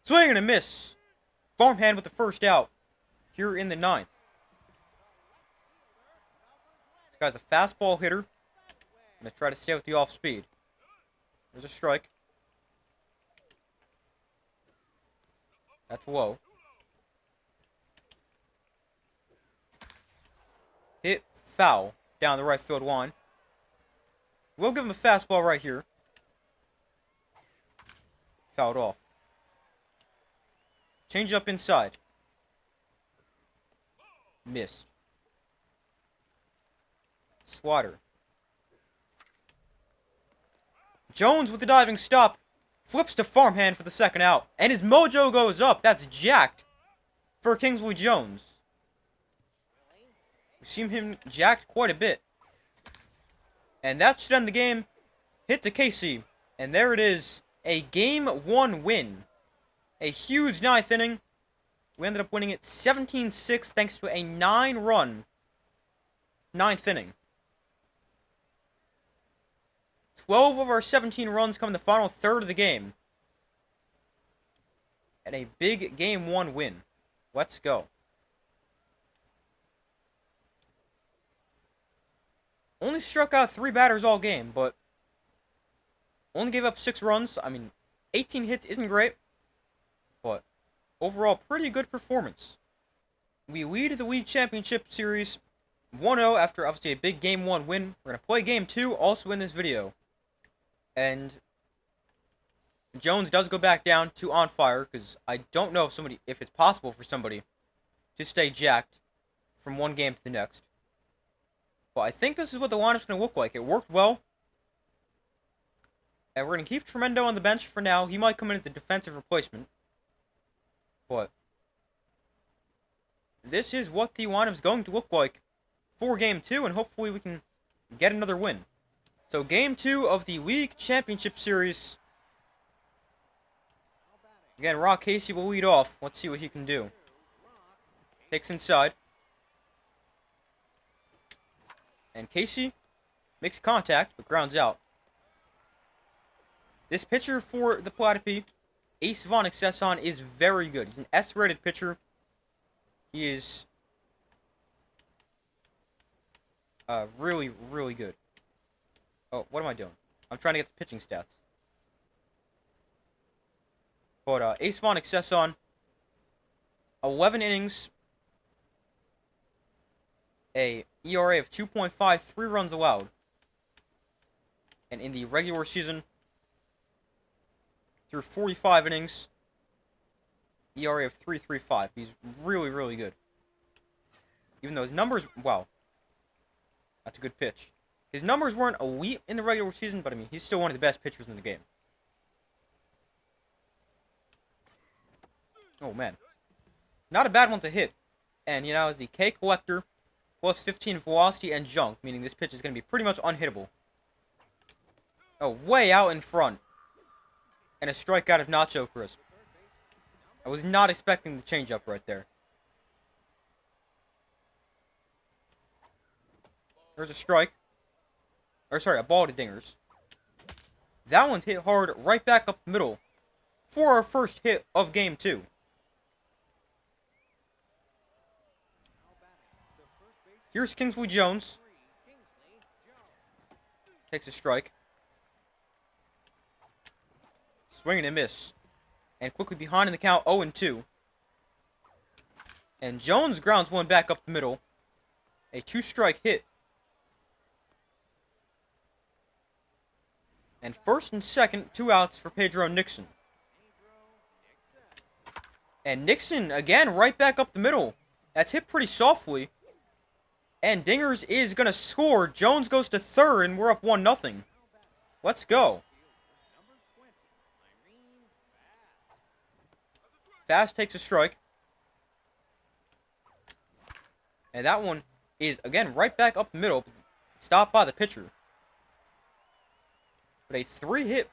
Swing and a miss. Farmhand with the first out here in the 9th. This guy's a fastball hitter. I'm going to try to stay with the off speed. There's a strike. That's low. Hit foul down the right field line. We'll give him a fastball right here. Fouled off. Change up inside. Missed. Swatter. Jones with the diving stop. Flips to Farmhand for the second out. And his mojo goes up. That's jacked for Kingsley Jones. We've seen him jacked quite a bit. And that should end the game. Hit to Casey. And there it is. A Game 1 win. A huge 9th inning. We ended up winning it 17-6 thanks to a 9-run 9th inning. 12 of our 17 runs come in the final third of the game. And a big Game 1 win. Let's go. Only struck out 3 batters all game, but only gave up 6 runs. I mean, 18 hits isn't great, but overall, pretty good performance. We lead the league championship series 1-0 after obviously a big Game 1 win. We're going to play Game 2 also in this video. And Jones does go back down to on fire because I don't know if it's possible for somebody to stay jacked from one game to the next. But I think this is what the lineup's going to look like. It worked well. And we're going to keep Tremendo on the bench for now. He might come in as a defensive replacement. But this is what the lineup's going to look like for Game 2. And hopefully we can get another win. So Game 2 of the League Championship Series. Again, Rock Casey will lead off. Let's see what he can do. Takes inside. And Casey makes contact, but grounds out. This pitcher for the Platypi, Ace Von Excesson, is very good. He's an S-rated pitcher. He is really, really good. Oh, what am I doing? I'm trying to get the pitching stats. But Ace Von Excesson, 11 innings, a ERA of 2.5, 3 runs allowed. And in the regular season, through 45 innings, ERA of 3.35. He's really, really good. Even though his numbers, wow, that's a good pitch. His numbers weren't elite in the regular season, but I mean, he's still one of the best pitchers in the game. Oh, man. Not a bad one to hit. And, you know, as the K Collector, plus 15 velocity and junk, meaning this pitch is going to be pretty much unhittable. Oh, way out in front. And a strikeout of Nacho Crisp. I was not expecting the changeup right there. There's a strike. Or, sorry, a ball to Dingers. That one's hit hard right back up the middle for our first hit of Game 2. Here's Kingsley Jones. Takes a strike. Swing and a miss. And quickly behind in the count, 0-2. And Jones grounds one back up the middle. A 2-strike hit. And first and second, 2 outs for Pedro Nixon. And Nixon, again, right back up the middle. That's hit pretty softly. And Dingers is going to score. Jones goes to third, and we're up 1-0. Let's go. Fast takes a strike. And that one is, again, right back up the middle. Stopped by the pitcher. But a 3-hit,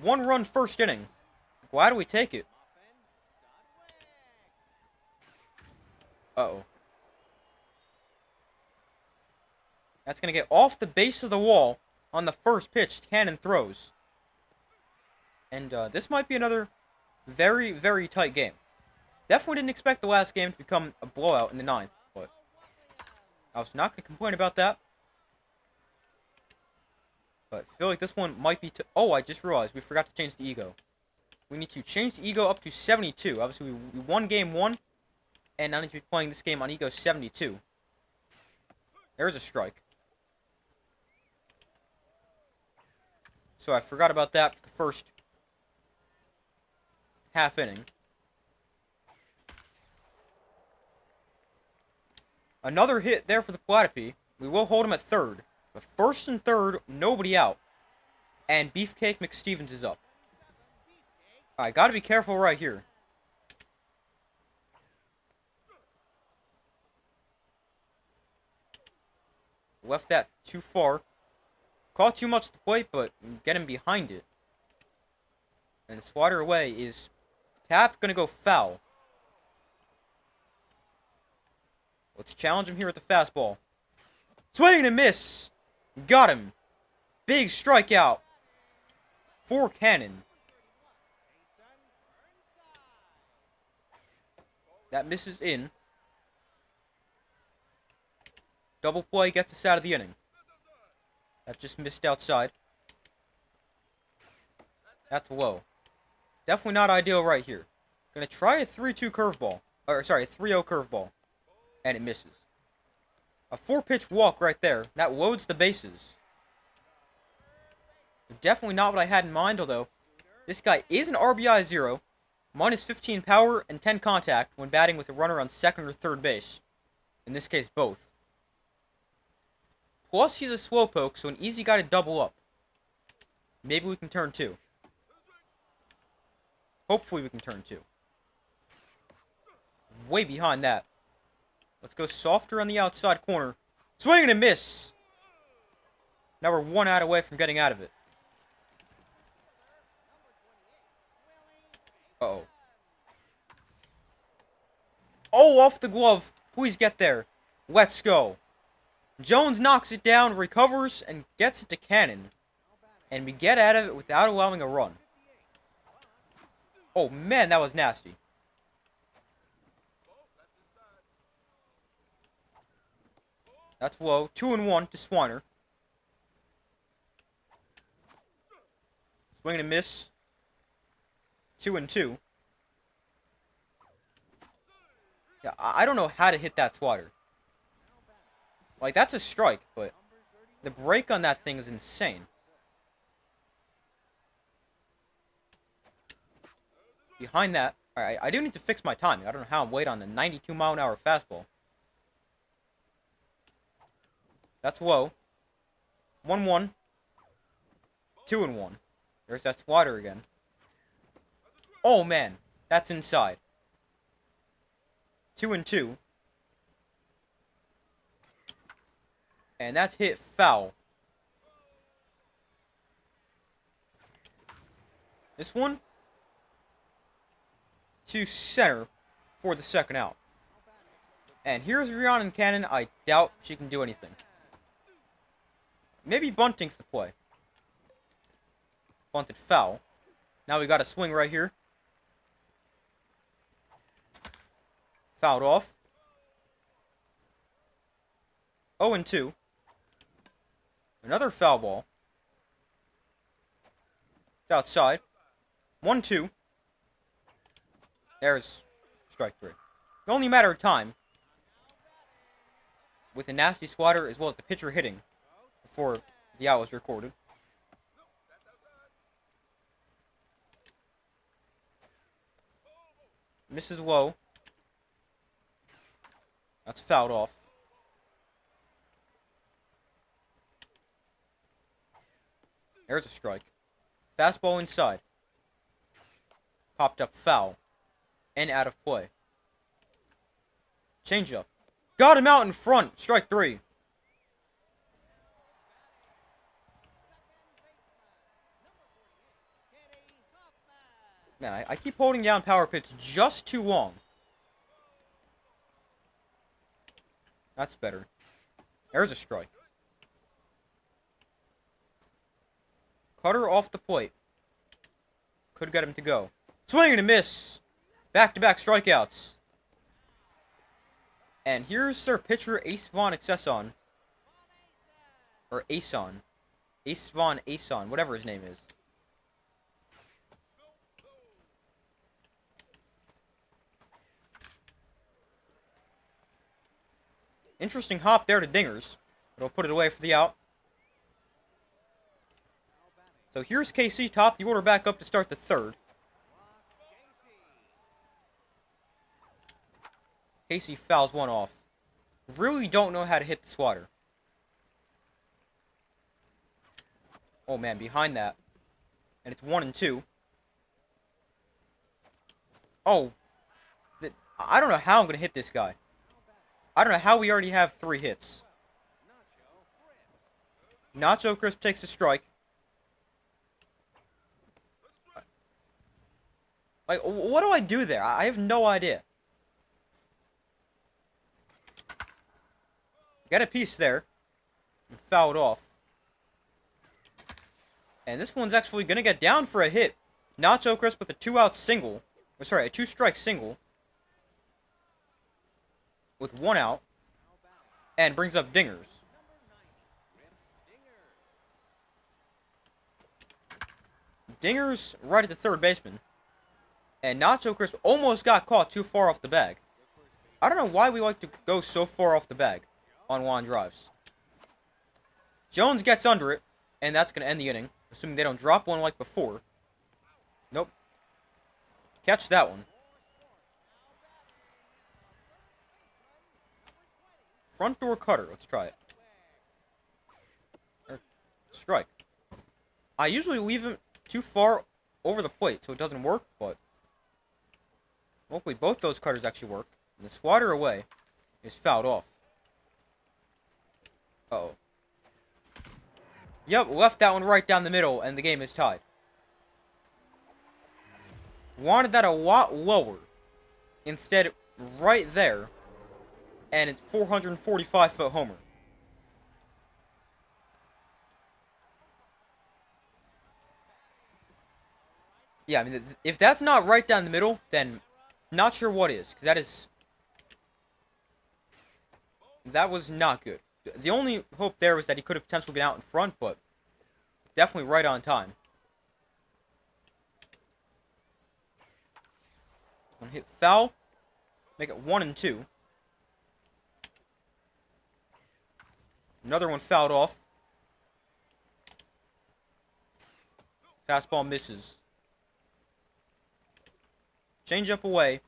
1-run first inning. Why do we take it? Uh-oh. That's going to get off the base of the wall on the first pitch Cannon throws. And this might be another very, very tight game. Definitely didn't expect the last game to become a blowout in the 9th, but I was not going to complain about that. But I feel like this one might be... Oh, I just realized we forgot to change the ego. We need to change the ego up to 72. Obviously, we won Game 1, and now need to be playing this game on ego 72. There's a strike. So I forgot about that for the first half inning. Another hit there for the Platypi. We will hold him at third. But first and third, nobody out. And Beefcake McStevens is up. Alright, gotta be careful right here. Left that too far. Caught too much to the plate, but get him behind it. And the slider away is tapped, gonna go foul. Let's challenge him here at the fastball. Swing and a miss. Got him. Big strikeout for Cannon. That misses in. Double play gets us out of the inning. That just missed outside. That's low. Definitely not ideal right here. Gonna try a 3-2 curveball. Or, sorry, a 3-0 curveball. And it misses. A 4-pitch walk right there. That loads the bases. Definitely not what I had in mind, although this guy is an RBI 0. Minus 15 power and 10 contact when batting with a runner on second or third base. In this case, both. Plus, he's a slowpoke, so an easy guy to double up. Maybe we can turn 2. Hopefully we can turn 2. Way behind that. Let's go softer on the outside corner. Swing and a miss. Now we're 1 out away from getting out of it. Uh-oh. Oh, off the glove. Please get there. Let's go. Jones knocks it down, recovers, and gets it to Cannon. And we get out of it without allowing a run. Oh, man, that was nasty. That's low. 2-1 to Swiner. Swing and a miss. 2-2. Yeah, I don't know how to hit that slider. Like, that's a strike, but the break on that thing is insane. Behind that, alright, I do need to fix my timing. I don't know how I'm waiting on the 92-mile-an-hour fastball. That's low. 1-1. 2-1. There's that slider again. Oh, man. That's inside. 2-2. And that's hit foul. This one to center for the second out. And here's Rhiannon Cannon. I doubt she can do anything. Maybe bunting's the play. Bunted foul. Now we got a swing right here. Fouled off. 0-2. Another foul ball. It's outside. 1-2. There's strike 3. Only a matter of time. With a nasty slider as well as the pitcher hitting before the out was recorded. Misses low. That's fouled off. There's a strike. Fastball inside. Popped up foul. And out of play. Changeup. Got him out in front. Strike 3. Man, I keep holding down power pits just too long. That's better. There's a strike. Cutter off the plate. Could get him to go. Swing and a miss. Back-to-back strikeouts. And here's their pitcher, Ace Von Exesson. Or Ason. Ace Von Ason, whatever his name is. Interesting hop there to Dingers. But he'll put it away for the out. So here's KC, top the order back up to start the third. KC fouls one off. Really don't know how to hit the swatter. Oh man, behind that. And it's 1-2. Oh. I don't know how I'm going to hit this guy. I don't know how we already have 3 hits. Nacho Crisp takes a strike. Like, what do I do there? I have no idea. Got a piece there. And fouled off. And this one's actually going to get down for a hit. Nacho Crisp with a 2-out single. Or sorry, a 2-strike single. With 1 out. And brings up Dingers. Dingers right at the third baseman. And Nacho Crisp almost got caught too far off the bag. I don't know why we like to go so far off the bag. on line drives. Jones gets under it, and that's going to end the inning, assuming they don't drop one like before. Nope. Catch that one. Front door cutter. Let's try it. Strike. I usually leave him too far over the plate so it doesn't work, but hopefully both those cutters actually work. And the slider away is fouled off. Uh-oh. Yep, left that one right down the middle, and the game is tied. Wanted that a lot lower. Instead, right there. And it's 445-foot homer. Yeah, I mean, if that's not right down the middle, then not sure what is. Because that was not good. The only hope there was that he could have potentially been out in front, but definitely right on time. One hit foul. Make it 1-2. Another one fouled off. Fastball misses. Changeup away.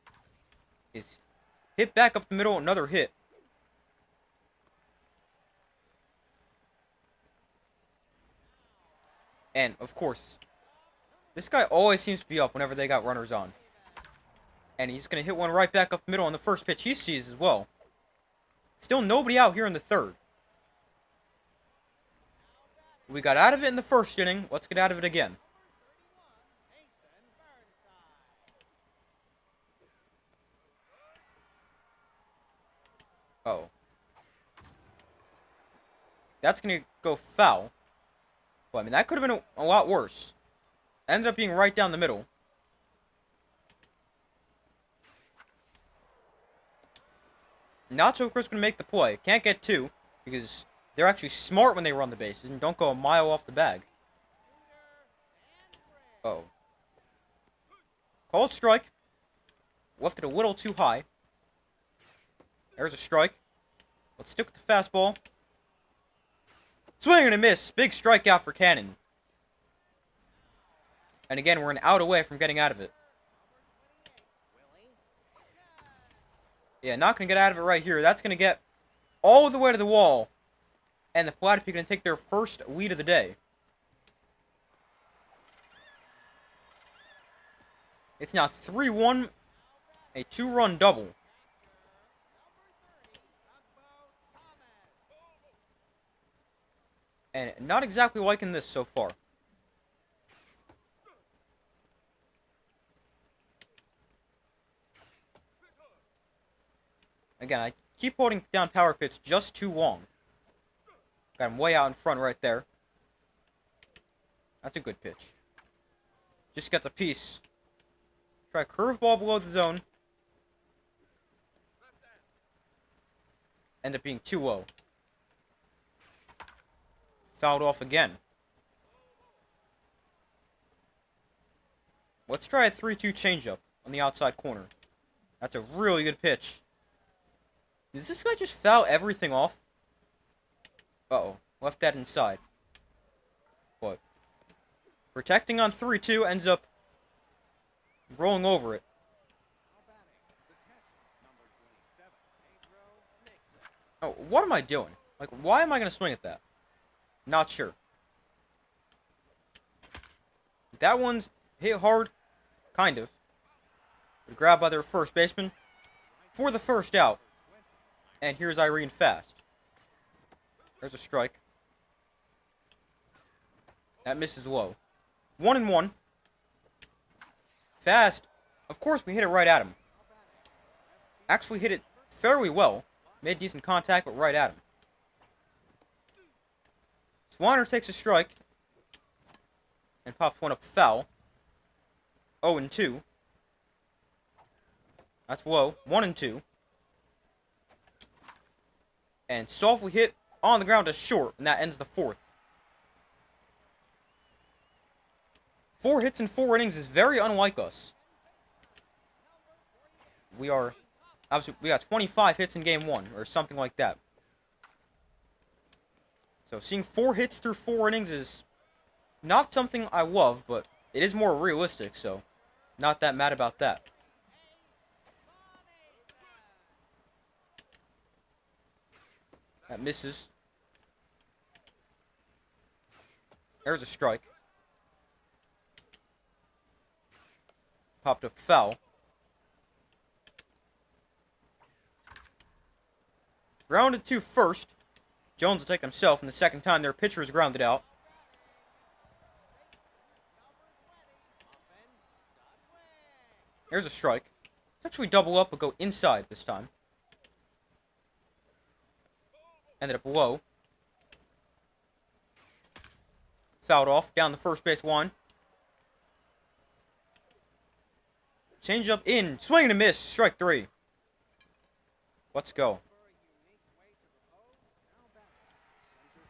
Is hit back up the middle. Another hit. And, of course, this guy always seems to be up whenever they got runners on. And he's going to hit one right back up the middle on the first pitch he sees as well. Still nobody out here in the third. We got out of it in the first inning. Let's get out of it again. Uh-oh. That's going to go foul. Well, I mean, that could have been a lot worse. Ended up being right down the middle. Nacho Chris going to make the play. Can't get two because they're actually smart when they run the bases and don't go a mile off the bag. Uh-oh. Called strike. Left it a little too high. There's a strike. Let's stick with the fastball. Swing and a miss. Big strikeout for Cannon. And again, we're an out away from getting out of it. Yeah, not going to get out of it right here. That's going to get all the way to the wall. And the Platypi going to take their first lead of the day. It's now 3-1. A 2-run double. And not exactly liking this so far. Again, I keep holding down power pitch just too long. Got him way out in front right there. That's a good pitch. Just gets a piece. Try curveball below the zone. End up being too low. Fouled off again. Let's try a 3-2 changeup on the outside corner. That's a really good pitch. Does this guy just foul everything off? Uh-oh. Left that inside. But protecting on 3-2 ends up rolling over it. Oh, what am I doing? Like, why am I going to swing at that? Not sure. That one's hit hard. Kind of. But grabbed by their first baseman for the first out. And here's Irene fast. There's a strike. That misses low. 1-1. Fast. Of course, we hit it right at him. Actually hit it fairly well. Made decent contact, but right at him. Swanner takes a strike. And pops one up foul. 0-2. That's low. 1-2. And softly hit on the ground to short. And that ends the fourth. 4 hits in 4 innings is very unlike us. We got 25 hits in game 1, or something like that. So seeing 4 hits through 4 innings is not something I love, but it is more realistic, so not that mad about that. That misses. There's a strike. Popped up foul. Grounded to first. Jones will take himself, and the second time their pitcher is grounded out. There's a strike. Let's actually double up, but go inside this time. Ended up low. Fouled off, down the first base line. Change up in, swing and a miss, strike 3. Let's go.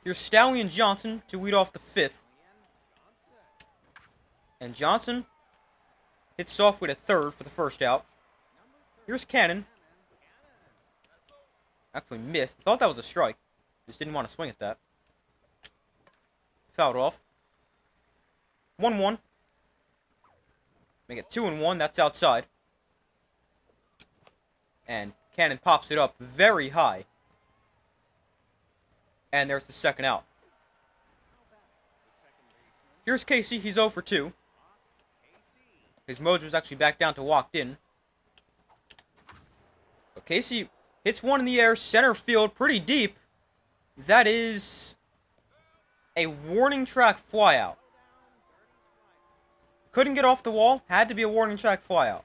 Here's Stallion Johnson to lead off the 5th. And Johnson hits off with a third for the first out. Here's Cannon. Actually missed. Thought that was a strike. Just didn't want to swing at that. Fouled off. 1-1. Make it 2-1. That's outside. And Cannon pops it up very high. And there's the second out. Here's Casey. He's 0 for 2. His mojo's actually back down to walked in. But Casey hits one in the air, center field, pretty deep. That is a warning track flyout. Couldn't get off the wall. Had to be a warning track flyout.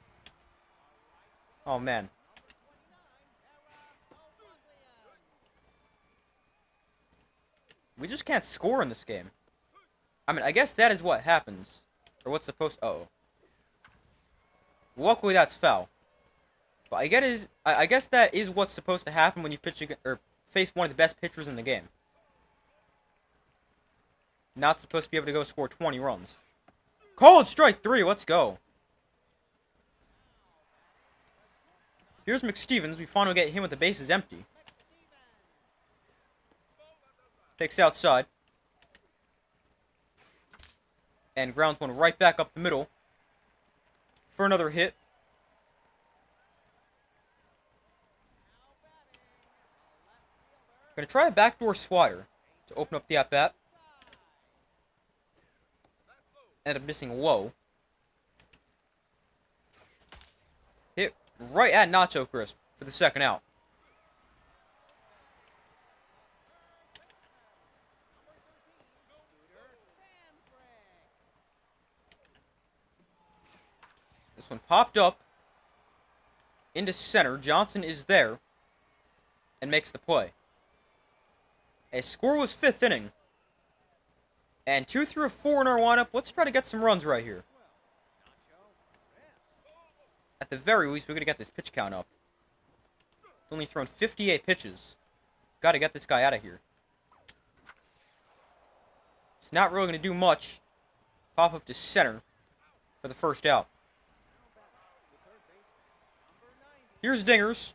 Oh, man. We just can't score in this game. I mean, I guess that is what happens. Or what's supposed... Uh-oh. Luckily, that's foul. But I guess that is what's supposed to happen when you face one of the best pitchers in the game. Not supposed to be able to go score 20 runs. Called strike 3. Let's go. Here's McStevens. We finally get him with the bases empty. Takes outside. And grounds one right back up the middle. For another hit. Gonna try a backdoor slider to open up the at-bat. Ended up missing low. Hit right at Nacho Crisp for the second out. This one popped up into center. Johnson is there and makes the play. A scoreless 5th inning. And 2 through 4 in our lineup. Let's try to get some runs right here. At the very least, we're going to get this pitch count up. He's only thrown 58 pitches. Got to get this guy out of here. It's not really going to do much. Pop up to center for the first out. Here's Dingers.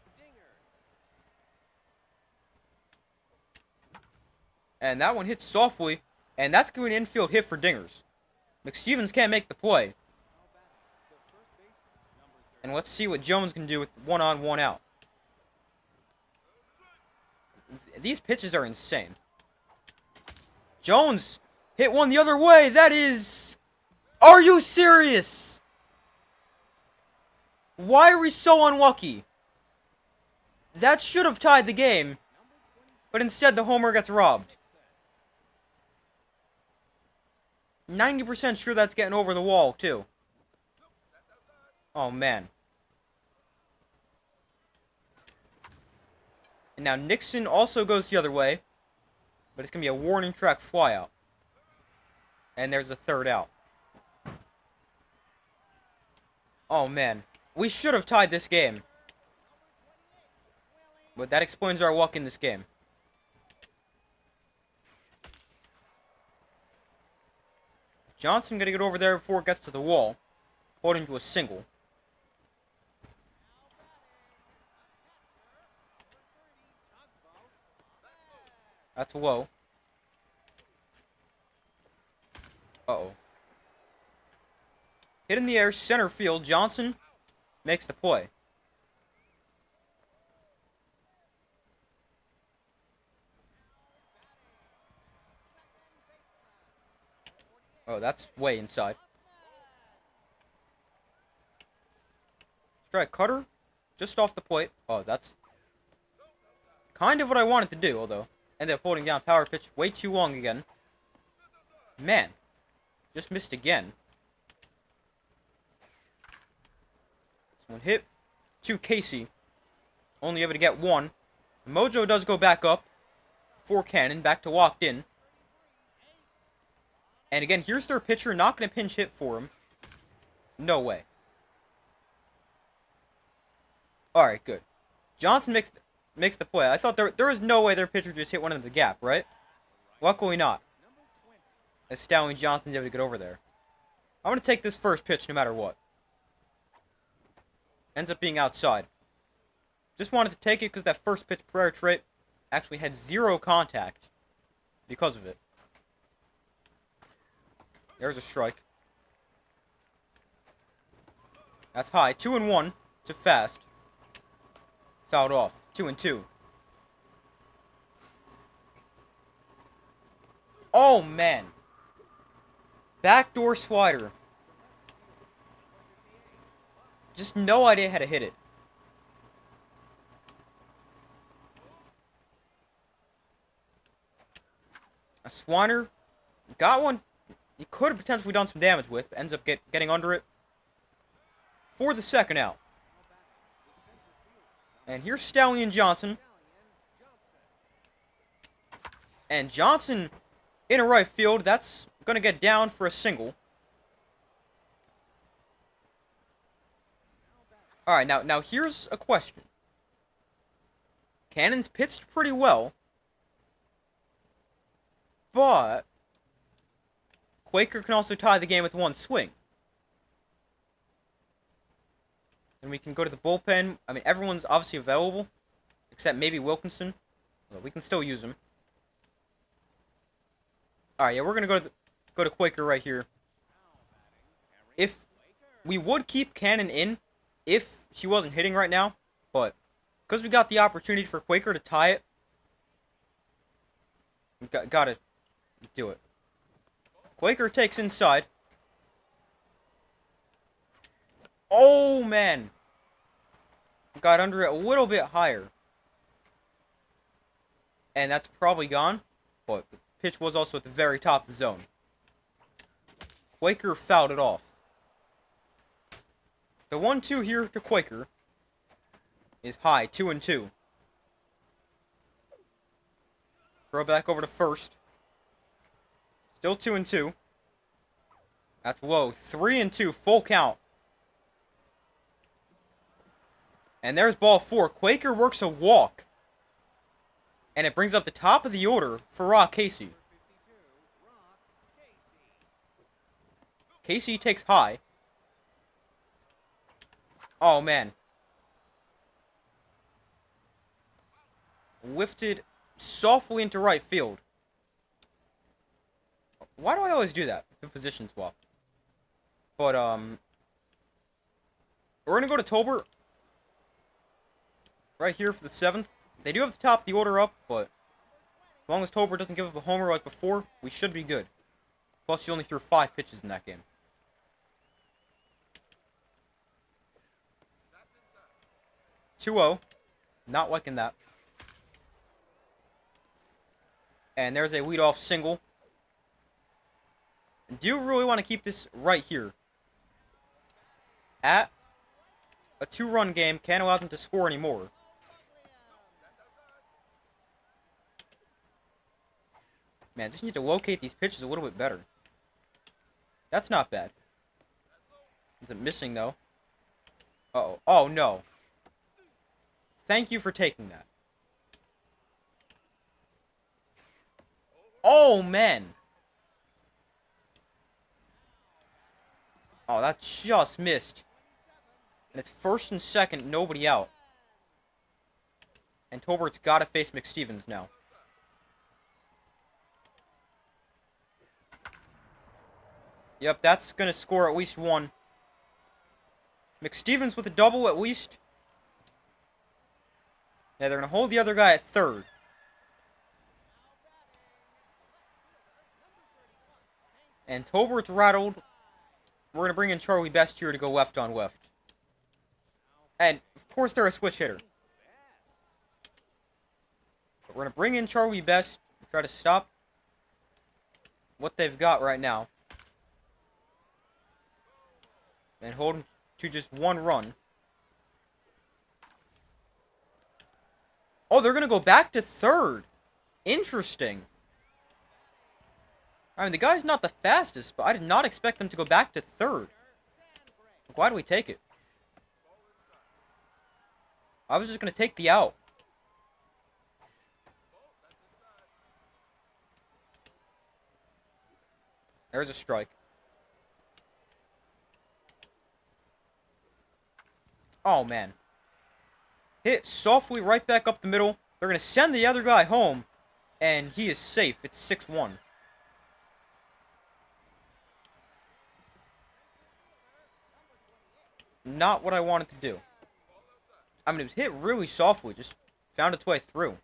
And that one hits softly. And that's going to be an infield hit for Dingers. McStevens can't make the play. And let's see what Jones can do with 1 on, 1 out. These pitches are insane. Jones hit one the other way. That is... Are you serious? Why are we so unlucky? That should have tied the game. But instead the homer gets robbed. 90% sure that's getting over the wall, too. Oh, man. And now Nixon also goes the other way. But it's going to be a warning track flyout. And there's a third out. Oh, man. We should have tied this game. But that explains our luck in this game. Johnson going to get over there before it gets to the wall. Holding to a single. That's low. Uh-oh. Hit in the air, center field. Johnson makes the play. Oh, that's way inside. Strike cutter. Just off the plate. Oh, that's kind of what I wanted to do, although ended up holding down power pitch way too long again. Man, just missed again. This one hit to Casey. Only able to get one. Mojo does go back up for Cannon. Back to locked in. And again, here's their pitcher. Not going to pinch hit for him. No way. Alright, good. Johnson makes the play. I thought there was no way their pitcher just hit one into the gap, right? Luckily not. As Stallion Johnson's able to get over there. I'm going to take this first pitch no matter what. Ends up being outside. Just wanted to take it because that first pitch prayer trait actually had 0 contact because of it. There's a strike. That's high. 2-1 to fast. Fouled off. 2-2. Oh, man. Backdoor slider. Just no idea how to hit it. A Swiner. Got one. He could have potentially done some damage with, but ends up getting under it. For the second out. And here's Stallion Johnson. And Johnson in a right field. That's going to get down for a single. Alright, now here's a question. Cannon's pitched pretty well. But Quaker can also tie the game with one swing. And we can go to the bullpen. I mean, everyone's obviously available. Except maybe Wilkinson. But we can still use him. Alright, yeah, we're going to go to Quaker right here. If we would keep Cannon in if she wasn't hitting right now. But because we got the opportunity for Quaker to tie it, we gotta do it. Quaker takes inside. Oh, man. Got under it a little bit higher. And that's probably gone. But the pitch was also at the very top of the zone. Quaker fouled it off. The 1-2 here to Quaker is high. 2-2. Throw back over to first. Still 2-2. That's low. 3-2. Full count. And there's ball 4. Quaker works a walk. And it brings up the top of the order for Rock Casey. Casey takes high. Oh, man. Lifted softly into right field. Why do I always do that? The position swap. But, we're going to go to Tolbert. Right here for the 7th. They do have the top of the order up, but as long as Tolbert doesn't give up a homer like before, we should be good. Plus, he only threw 5 pitches in that game. That's 2-0. Not liking that. And there's a leadoff single. Do you really want to keep this right here? At a 2-run game, can't allow them to score anymore. Man, just need to locate these pitches a little bit better. That's not bad. Is it missing, though? Uh-oh. Oh, no. Thank you for taking that. Oh, man. Oh, that just missed. And it's first and second, nobody out. And Tolbert's got to face McStevens now. Yep, that's going to score at least one. McStevens with a double at least. Yeah, they're going to hold the other guy at third. And Tolbert's rattled. We're going to bring in Charlie Best here to go left on left. And, of course, they're a switch hitter. But we're going to bring in Charlie Best and try to stop what they've got right now. And hold him to just one run. Oh, they're going to go back to third. Interesting. I mean, the guy's not the fastest, but I did not expect them to go back to third. Why do we take it? I was just going to take the out. There's a strike. Oh, man. Hit softly right back up the middle. They're going to send the other guy home. And he is safe. It's 6-1. Not what I wanted to do. I mean, it was hit really softly. Just found its way through.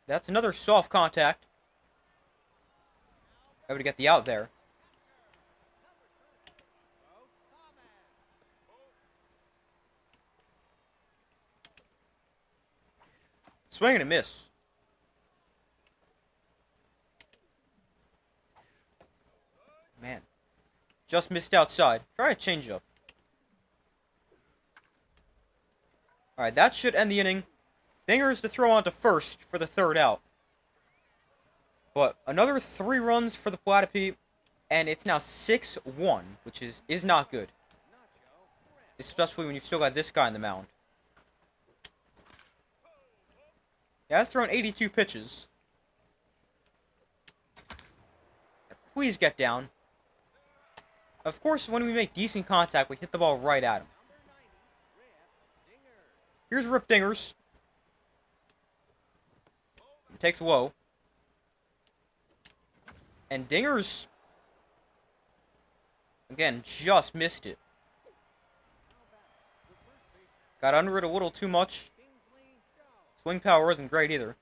That's another soft contact. Able to get the out there. Swing and a miss. Man. Just missed outside. Try a changeup. Alright, that should end the inning. Dingers to throw on to first for the third out. But another 3 runs for the Platypi, and it's now 6-1, which is not good. Especially when you've still got this guy on the mound. Yeah, that's thrown 82 pitches. Please get down. Of course, when we make decent contact, we hit the ball right at him. Here's Rip Dingers. He takes low. And Dingers, again, just missed it. Got under it a little too much. Swing power isn't great either.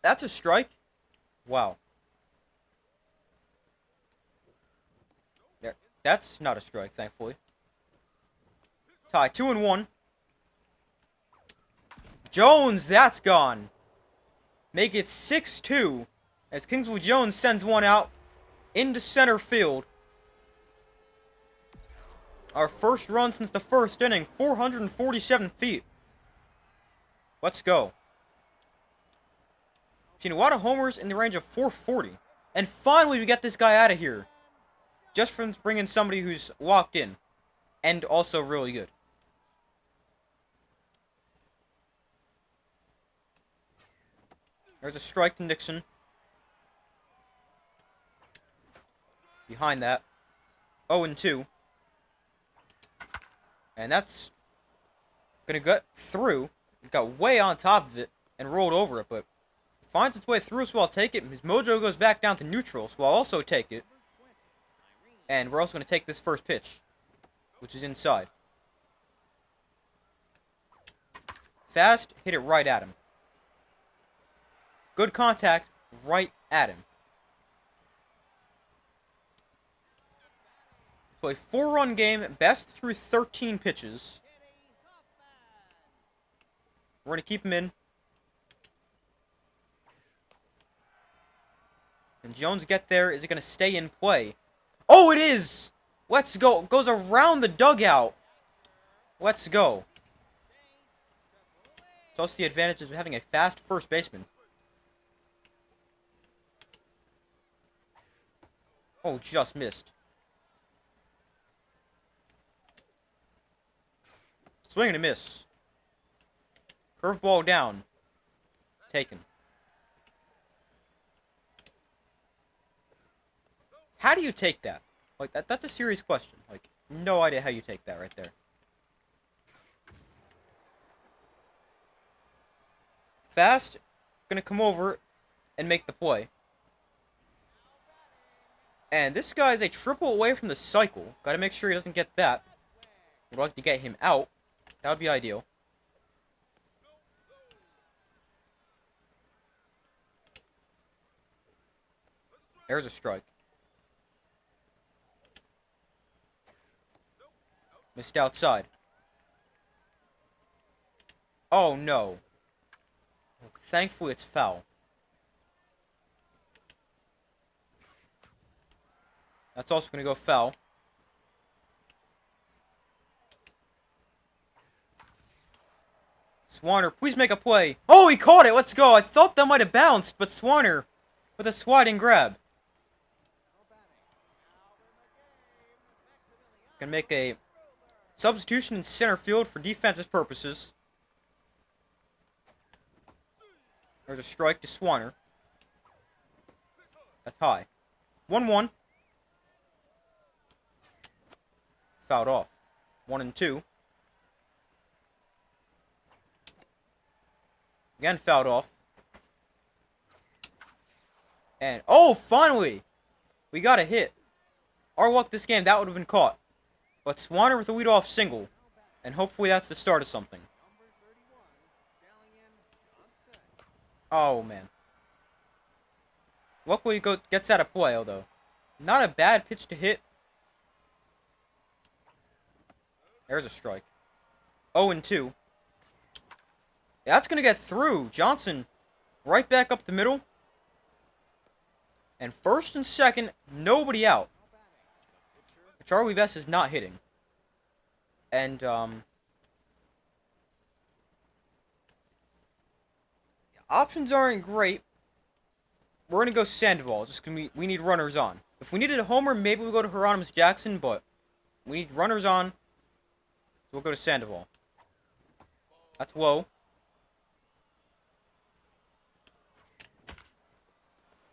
That's a strike. Wow. There. That's not a strike, thankfully. Tie 2-1. Jones, that's gone. Make it 6-2 as Kingsley Jones sends one out into center field. Our first run since the first inning, 447 feet. Let's go. Seen a lot of homers in the range of 440. And finally we get this guy out of here. Just from bringing somebody who's locked in. And also really good. There's a strike to Nixon. Behind that. 0-2. And that's going to get through. It got way on top of it and rolled over it, but finds its way through, so I'll take it. His mojo goes back down to neutral, so I'll also take it. And we're also going to take this first pitch, which is inside. Fast, hit it right at him. Good contact, right at him. So a 4-run game, best through 13 pitches. We're going to keep him in. Can Jones get there? Is it going to stay in play? Oh, it is! Let's go. Goes around the dugout. Let's go. It's also the advantages of having a fast first baseman. Oh, just missed. Swing and a miss. Curveball down. Taken. How do you take that? Like, that's a serious question. Like, no idea how you take that right there. Fast, gonna come over and make the play. And this guy is a triple away from the cycle. Gotta make sure he doesn't get that. Would like to get him out. That would be ideal. There's a strike. Missed outside. Oh no. Thankfully it's foul. That's also going to go foul. Swanner, please make a play. Oh, he caught it. Let's go. I thought that might have bounced, but Swanner with a sliding grab. Gonna make a substitution in center field for defensive purposes. There's a strike to Swanner. That's high. 1-1. Fouled off. 1-2. Again, fouled off. And, oh, finally! We got a hit. Our luck this game, that would have been caught. But Swanner with a leadoff single. And hopefully that's the start of something. Oh, man. Luckily, gets out of play, although. Not a bad pitch to hit. There's a strike. 0-2. Yeah, that's going to get through. Johnson right back up the middle. And first and second, nobody out. Charlie Best is not hitting. And, options aren't great. We're going to go Sandoval, just because we need runners on. If we needed a homer, maybe we'll go to Hieronymus Jackson, but we need runners on. So we'll go to Sandoval. That's low.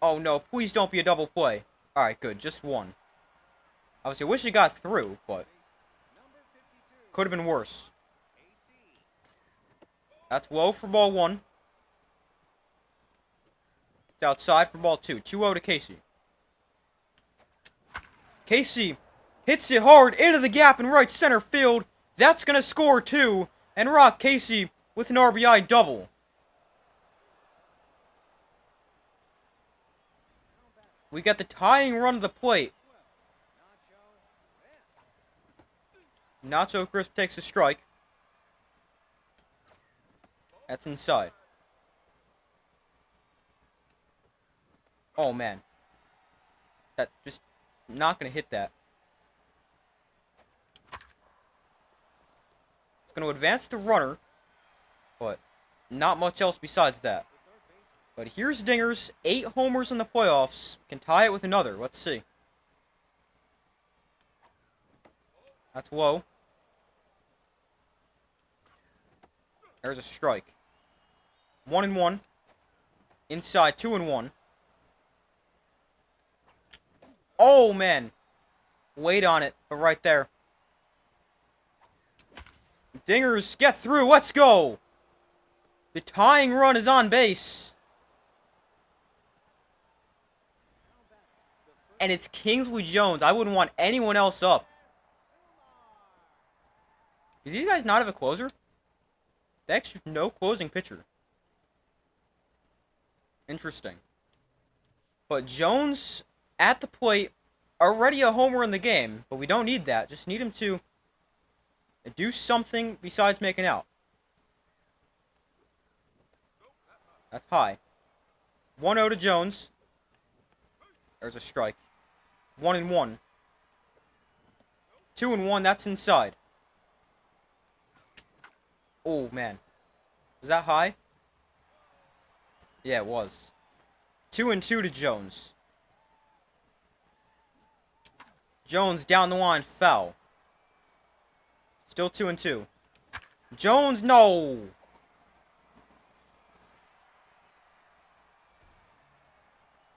Oh no, please don't be a double play. Alright, good, just one. Obviously, I wish it got through, but could have been worse. That's low for ball 1. It's outside for ball 2. 2-0 to Casey. Casey hits it hard into the gap in right center field. That's going to score 2. And rock Casey with an RBI double. We got the tying run to the plate. Nacho Crisp takes a strike. That's inside. Oh, man. That just not going to hit that. It's going to advance the runner, but not much else besides that. But here's Dingers. 8 homers in the playoffs. Can tie it with another. Let's see. That's low. There's a strike. 1-1. Inside, 2-1. Oh, man. Wait on it, but right there. Dingers, get through. Let's go. The tying run is on base. And it's Kingsley Jones. I wouldn't want anyone else up. Do these guys not have a closer? They actually have no closing pitcher. Interesting. But Jones at the plate, already a homer in the game, but we don't need that. Just need him to do something besides making out. That's high. 1-0 to Jones. There's a strike. 1-1. 2-1, that's inside. Oh, man. Was that high? Yeah, it was. 2-2 to Jones. Jones down the line, foul. Still 2-2. Jones, no!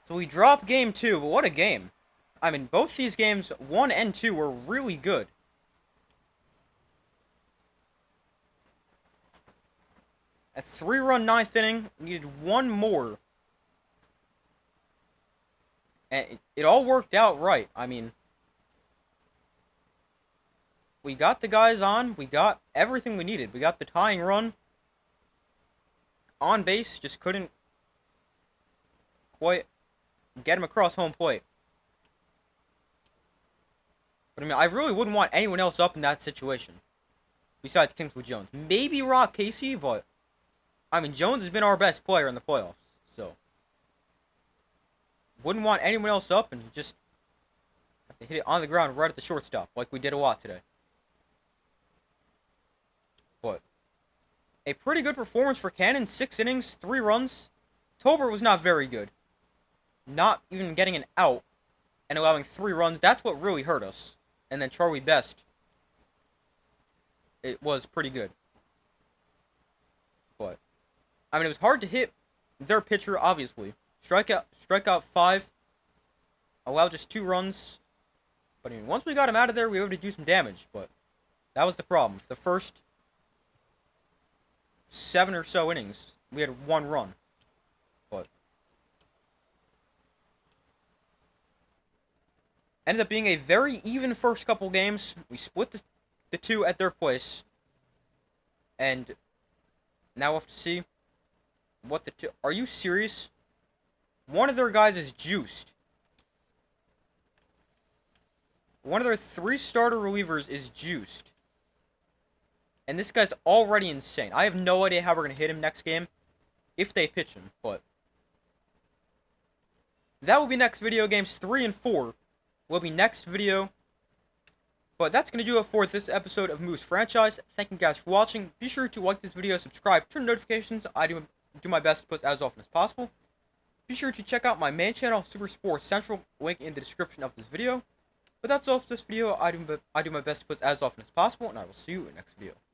So we drop game 2, but what a game. I mean, both these games, 1 and 2, were really good. A 3-run ninth inning. Needed one more. And it all worked out right. I mean, we got the guys on. We got everything we needed. We got the tying run. On base, just couldn't quite get him across home plate. But I mean, I really wouldn't want anyone else up in that situation. Besides Kingsley Jones. Maybe Rock Casey, but I mean, Jones has been our best player in the playoffs. So, wouldn't want anyone else up, and just have to hit it on the ground right at the shortstop, like we did a lot today. But a pretty good performance for Cannon. 6 innings, 3 runs. Tolbert was not very good. Not even getting an out and allowing 3 runs. That's what really hurt us. And then Charlie Best, it was pretty good. But I mean, it was hard to hit their pitcher, obviously. Strikeout 5. Allowed just 2 runs. But I mean, once we got him out of there, we were able to do some damage. But that was the problem. For the first 7 or so innings, we had 1 run. But ended up being a very even first couple games. We split the 2 at their place. And now we'll have to see what the 2... Are you serious? One of their guys is juiced. One of their 3 starter relievers is juiced. And this guy's already insane. I have no idea how we're going to hit him next game. If they pitch him, but that will be next video. Games 3 and 4 will be next video. But that's going to do it for this episode of Moose Franchise. Thank you guys for watching. Be sure to like this video, subscribe, turn notifications. I do my best to post as often as possible. Be sure to check out my main channel, Super Sports Central, link in the description of this video. But that's all for this video. I do my best to post as often as possible, and I will see you in the next video.